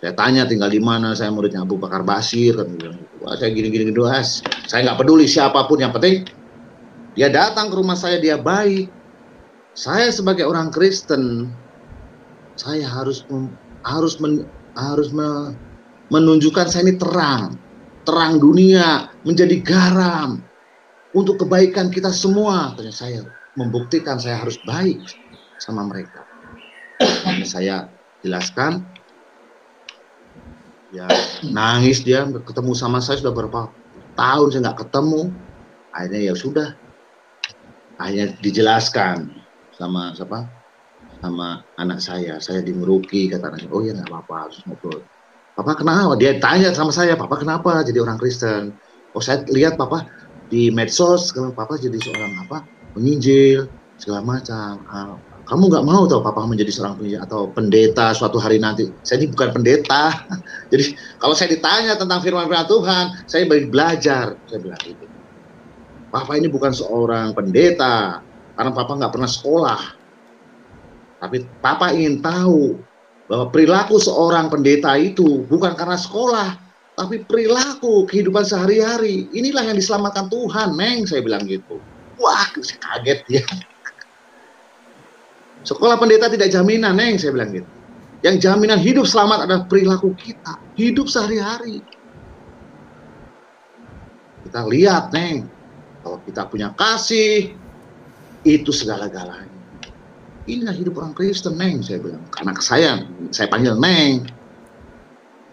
Saya tanya tinggal di mana, saya muridnya Abu Bakar Basir, kan bilang gitu. Wah, saya gini-gini doang. Saya nggak peduli siapapun, yang penting dia datang ke rumah saya, dia baik. Saya sebagai orang Kristen, saya harus menunjukkan saya ini terang dunia, menjadi garam untuk kebaikan kita semua. Ternyata saya membuktikan saya harus baik sama mereka. Ini saya jelaskan. Ya nangis dia, ketemu sama saya sudah berapa tahun saya nggak ketemu. Akhirnya ya sudah, akhirnya dijelaskan sama siapa? Sama anak saya di Merauke, kata anaknya. Oh ya nggak apa-apa, harus ngobrol. Papa kenapa? Dia tanya sama saya, Papa kenapa jadi orang Kristen? Oh saya lihat Papa di medsos, Papa jadi seorang penginjil segala macam. Kamu nggak mau tahu Papa menjadi seorang penginjil atau pendeta suatu hari nanti? Saya ini bukan pendeta. Jadi kalau saya ditanya tentang firman-firman Tuhan, saya belajar. Saya bilang gitu. Papa ini bukan seorang pendeta, karena Papa nggak pernah sekolah. Tapi Papa ingin tahu bahwa perilaku seorang pendeta itu bukan karena sekolah, tapi perilaku kehidupan sehari-hari. Inilah yang diselamatkan Tuhan, Neng, saya bilang gitu. Wah, saya kaget ya. Sekolah pendeta tidak jaminan, Neng, saya bilang gitu. Yang jaminan hidup selamat adalah perilaku kita, hidup sehari-hari. Kita lihat, Neng, kalau kita punya kasih, itu segala-galanya. Inilah hidup orang Kristen, Neng, saya bilang. Anak saya panggil Neng.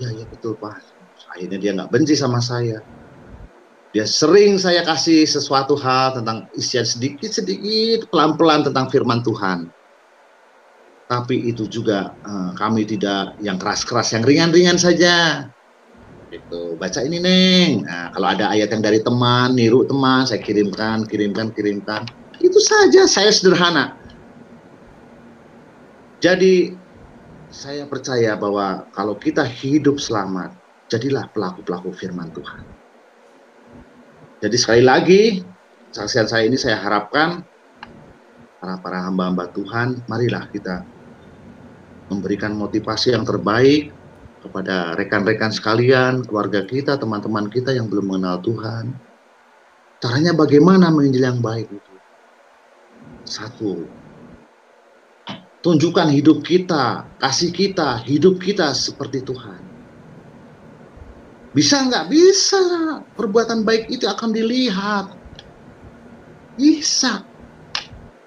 Ya betul Pak. Akhirnya dia nggak benci sama saya. Dia sering saya kasih sesuatu hal tentang isian sedikit-sedikit, pelan-pelan tentang firman Tuhan. Tapi itu juga kami tidak yang keras-keras, yang ringan-ringan saja. Gitu. Baca ini, Neng. Nah, kalau ada ayat yang dari teman, niru teman, saya kirimkan. Itu saja, saya sederhana. Jadi, saya percaya bahwa kalau kita hidup selamat, jadilah pelaku-pelaku firman Tuhan. Jadi sekali lagi, saksian saya ini saya harapkan para hamba-hamba Tuhan, marilah kita memberikan motivasi yang terbaik kepada rekan-rekan sekalian, keluarga kita, teman-teman kita yang belum mengenal Tuhan. Caranya bagaimana menginjil yang baik itu? Satu, tunjukkan hidup kita, kasih kita, hidup kita seperti Tuhan. Bisa nggak? Bisa. Perbuatan baik itu akan dilihat. Bisa.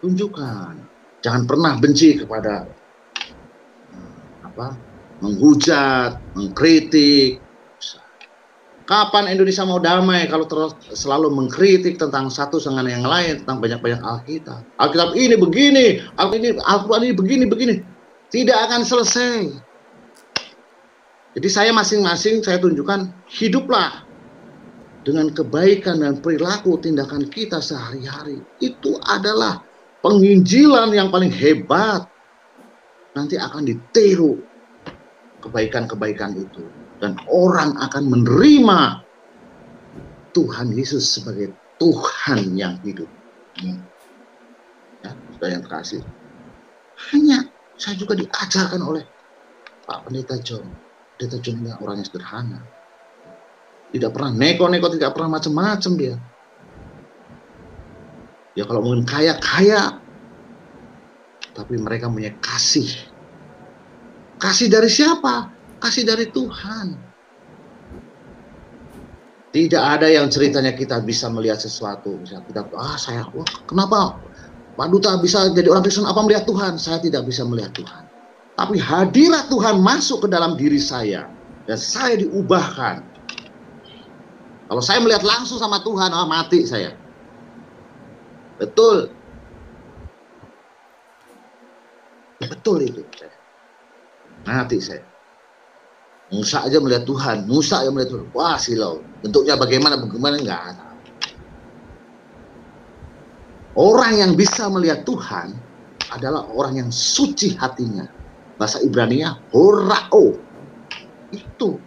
Tunjukkan. Jangan pernah benci kepada menghujat, mengkritik. Kapan Indonesia mau damai kalau terus selalu mengkritik tentang satu dengan yang lain, tentang banyak-banyak Alkitab. Alkitab ini begini, Alkitab ini begini. Tidak akan selesai. Jadi saya masing-masing saya tunjukkan, hiduplah dengan kebaikan dan perilaku tindakan kita sehari-hari. Itu adalah penginjilan yang paling hebat. Nanti akan ditiru kebaikan-kebaikan itu. Dan orang akan menerima Tuhan Yesus sebagai Tuhan yang hidup. Ya, sudah yang terkasih. Hanya saya juga diajarkan oleh Pak Pendeta John. Pendeta John ini orang yang sederhana. Tidak pernah neko-neko, tidak pernah macam-macam dia. Ya kalau mungkin kaya. Tapi mereka punya kasih. Kasih dari siapa? Kasih dari Tuhan. Tidak ada yang ceritanya kita bisa melihat sesuatu. Kita, kenapa Pak Duta bisa jadi orang Kristen? Apa melihat Tuhan? Saya tidak bisa melihat Tuhan. Tapi hadirat Tuhan masuk ke dalam diri saya. Dan saya diubahkan. Kalau saya melihat langsung sama Tuhan, mati saya. Betul. Betul itu. Mati saya. Musa aja melihat Tuhan. Wah silau. Bentuknya bagaimana enggak tahu. Orang yang bisa melihat Tuhan adalah orang yang suci hatinya. Bahasa Ibrani-nya horao. Itu.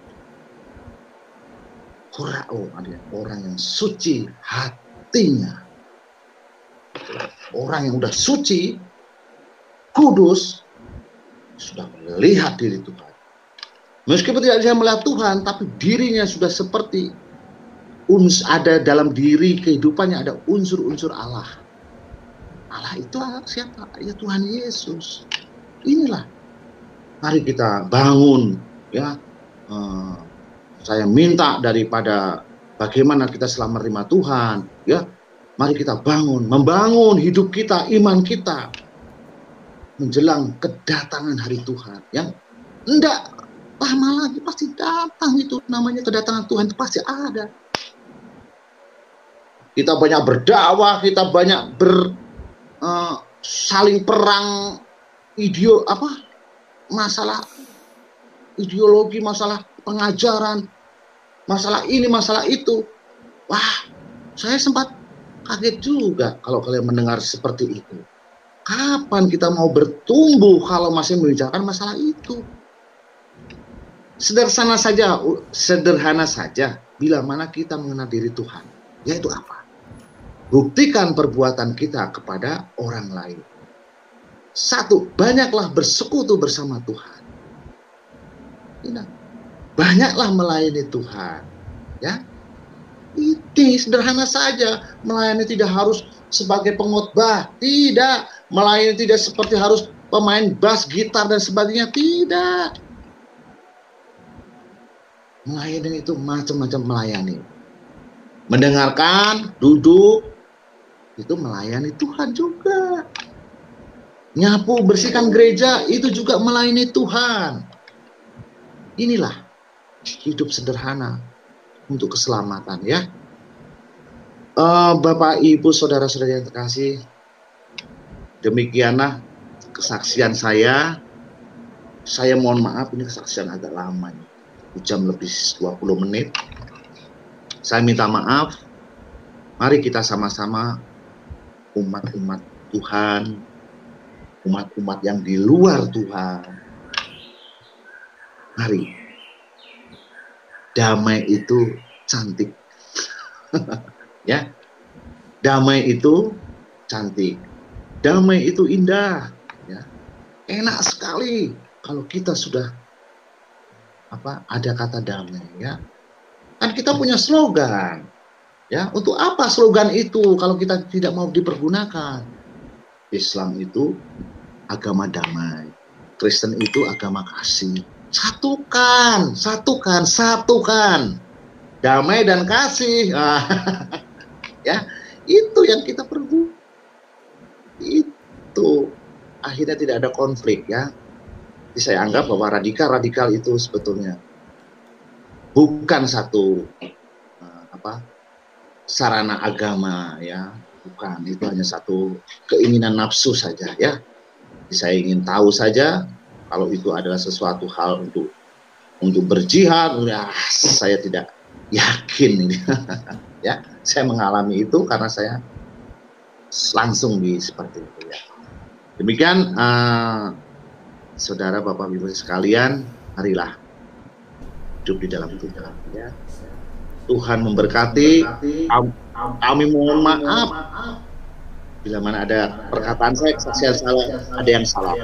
Horao adalah orang yang suci hatinya. Orang yang udah suci, kudus, sudah melihat diri Tuhan. Meskipun tidak bisa melihat Tuhan, tapi dirinya sudah seperti ada dalam diri kehidupannya ada unsur-unsur Allah. Allah itu siapa? Ya Tuhan Yesus. Inilah. Mari kita bangun, ya. Saya minta daripada bagaimana kita selama menerima Tuhan, ya. Mari kita membangun hidup kita, iman kita menjelang kedatangan hari Tuhan. Yang enggak lama lagi pasti datang itu, namanya kedatangan Tuhan itu pasti ada. Kita banyak berdakwah, kita banyak saling perang masalah ideologi, masalah pengajaran, masalah ini, masalah itu. Wah, saya sempat kaget juga kalau kalian mendengar seperti itu. Kapan kita mau bertumbuh kalau masih membicarakan masalah itu? Sederhana saja, bila mana kita mengenal diri Tuhan, yaitu apa? Buktikan perbuatan kita kepada orang lain. Satu, banyaklah bersekutu bersama Tuhan. Banyaklah melayani Tuhan. Ya, ini sederhana saja. Melayani tidak harus sebagai pengkhotbah, tidak. Melayani tidak seperti harus pemain bass, gitar dan sebagainya, tidak. Melayani itu macam-macam melayani. Mendengarkan, duduk, itu melayani Tuhan juga. Nyapu, bersihkan gereja, itu juga melayani Tuhan. Inilah hidup sederhana untuk keselamatan, ya. Bapak, Ibu, saudara-saudara yang terkasih, demikianlah kesaksian saya. Saya mohon maaf, ini kesaksian agak lama, 1 jam lebih 20 menit. Saya minta maaf. Mari kita sama-sama, umat-umat Tuhan, umat-umat yang di luar Tuhan. Mari, damai itu cantik. Ya, damai itu cantik, damai itu indah, ya. Enak sekali kalau kita sudah ada kata damai, ya. Kan kita punya slogan, ya. Untuk apa slogan itu kalau kita tidak mau dipergunakan? Islam itu agama damai, Kristen itu agama kasih. Satukan, damai dan kasih. Ya, itu yang kita perlu. Itu akhirnya tidak ada konflik, ya. Jadi saya anggap bahwa radikal itu sebetulnya bukan satu sarana agama, ya. Bukan, itu hanya satu keinginan nafsu saja, ya. Jadi saya ingin tahu saja kalau itu adalah sesuatu hal untuk berjihad, ya, saya tidak yakin ini. Ya, saya mengalami itu karena saya langsung seperti itu, ya. Demikian, saudara, Bapak, Ibu sekalian, marilah hidup di dalam Tuhan, ya. Tuhan memberkati. Kami mohon maaf bila mana ada perkataan saya, kesaksian salah, ada yang salah.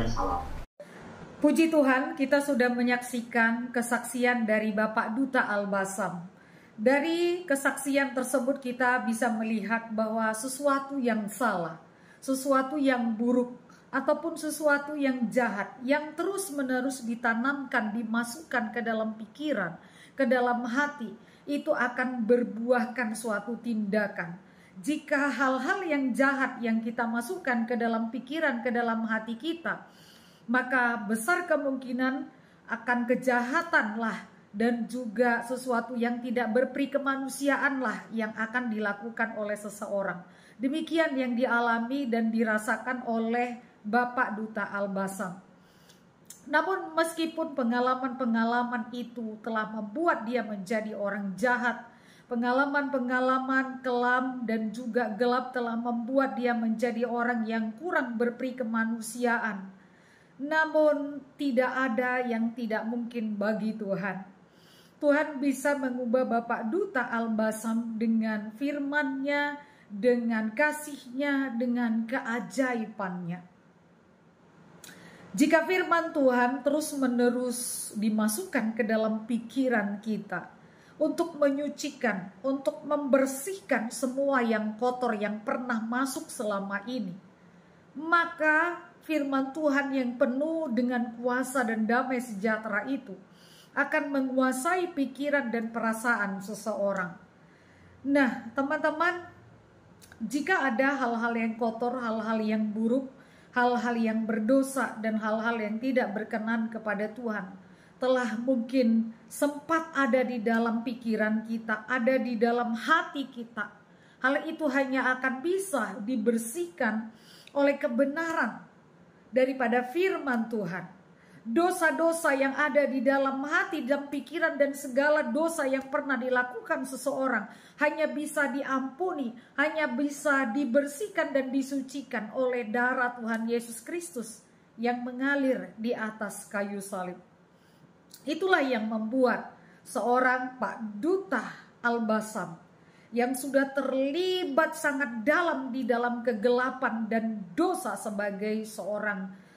Puji Tuhan, kita sudah menyaksikan kesaksian dari Bapak Duta Al-Basam. Dari kesaksian tersebut kita bisa melihat bahwa sesuatu yang salah, sesuatu yang buruk, ataupun sesuatu yang jahat, yang terus-menerus ditanamkan, dimasukkan ke dalam pikiran, ke dalam hati, itu akan berbuahkan suatu tindakan. Jika hal-hal yang jahat yang kita masukkan ke dalam pikiran, ke dalam hati kita, maka besar kemungkinan akan kejahatan lah, dan juga sesuatu yang tidak berperi kemanusiaan lah yang akan dilakukan oleh seseorang. Demikian yang dialami dan dirasakan oleh Bapak Duta Al-Basam. Namun meskipun pengalaman-pengalaman itu telah membuat dia menjadi orang jahat, pengalaman-pengalaman kelam dan juga gelap telah membuat dia menjadi orang yang kurang berperi kemanusiaan, namun tidak ada yang tidak mungkin bagi Tuhan. Tuhan bisa mengubah Bapak Duta Al-Basam dengan firman-Nya, dengan kasih-Nya, dengan keajaiban-Nya. Jika firman Tuhan terus-menerus dimasukkan ke dalam pikiran kita untuk menyucikan, untuk membersihkan semua yang kotor yang pernah masuk selama ini, maka firman Tuhan yang penuh dengan kuasa dan damai sejahtera itu akan menguasai pikiran dan perasaan seseorang. Nah, teman-teman, jika ada hal-hal yang kotor, hal-hal yang buruk, hal-hal yang berdosa, dan hal-hal yang tidak berkenan kepada Tuhan, telah mungkin sempat ada di dalam pikiran kita, ada di dalam hati kita, hal itu hanya akan bisa dibersihkan oleh kebenaran daripada firman Tuhan. Dosa-dosa yang ada di dalam hati dan pikiran dan segala dosa yang pernah dilakukan seseorang hanya bisa diampuni, hanya bisa dibersihkan dan disucikan oleh darah Tuhan Yesus Kristus yang mengalir di atas kayu salib. Itulah yang membuat seorang Pak Duta Al-Basam yang sudah terlibat sangat dalam di dalam kegelapan dan dosa sebagai seorang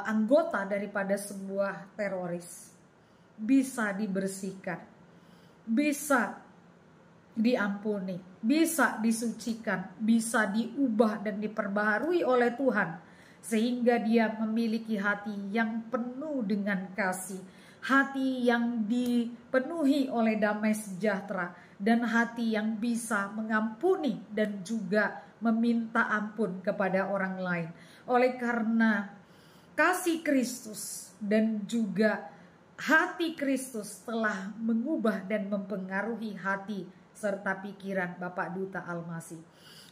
anggota daripada sebuah teroris bisa dibersihkan, bisa diampuni, bisa disucikan, bisa diubah dan diperbaharui oleh Tuhan, sehingga dia memiliki hati yang penuh dengan kasih, hati yang dipenuhi oleh damai sejahtera, dan hati yang bisa mengampuni dan juga meminta ampun kepada orang lain. Oleh karena kasih Kristus dan juga hati Kristus telah mengubah dan mempengaruhi hati serta pikiran Bapak Duta Almasi.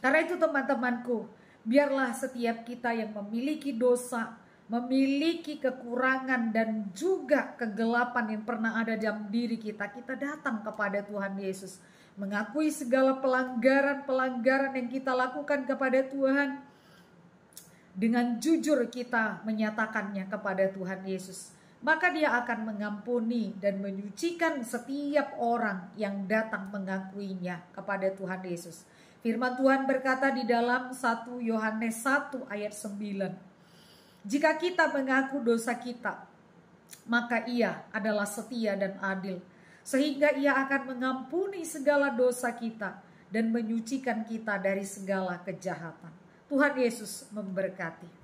Karena itu teman-temanku, biarlah setiap kita yang memiliki dosa, memiliki kekurangan dan juga kegelapan yang pernah ada dalam diri kita, kita datang kepada Tuhan Yesus, mengakui segala pelanggaran-pelanggaran yang kita lakukan kepada Tuhan. Dengan jujur kita menyatakannya kepada Tuhan Yesus, maka Dia akan mengampuni dan menyucikan setiap orang yang datang mengakuinya kepada Tuhan Yesus. Firman Tuhan berkata di dalam 1 Yohanes 1 ayat 9, jika kita mengaku dosa kita, maka Ia adalah setia dan adil, sehingga Ia akan mengampuni segala dosa kita dan menyucikan kita dari segala kejahatan. Tuhan Yesus memberkati.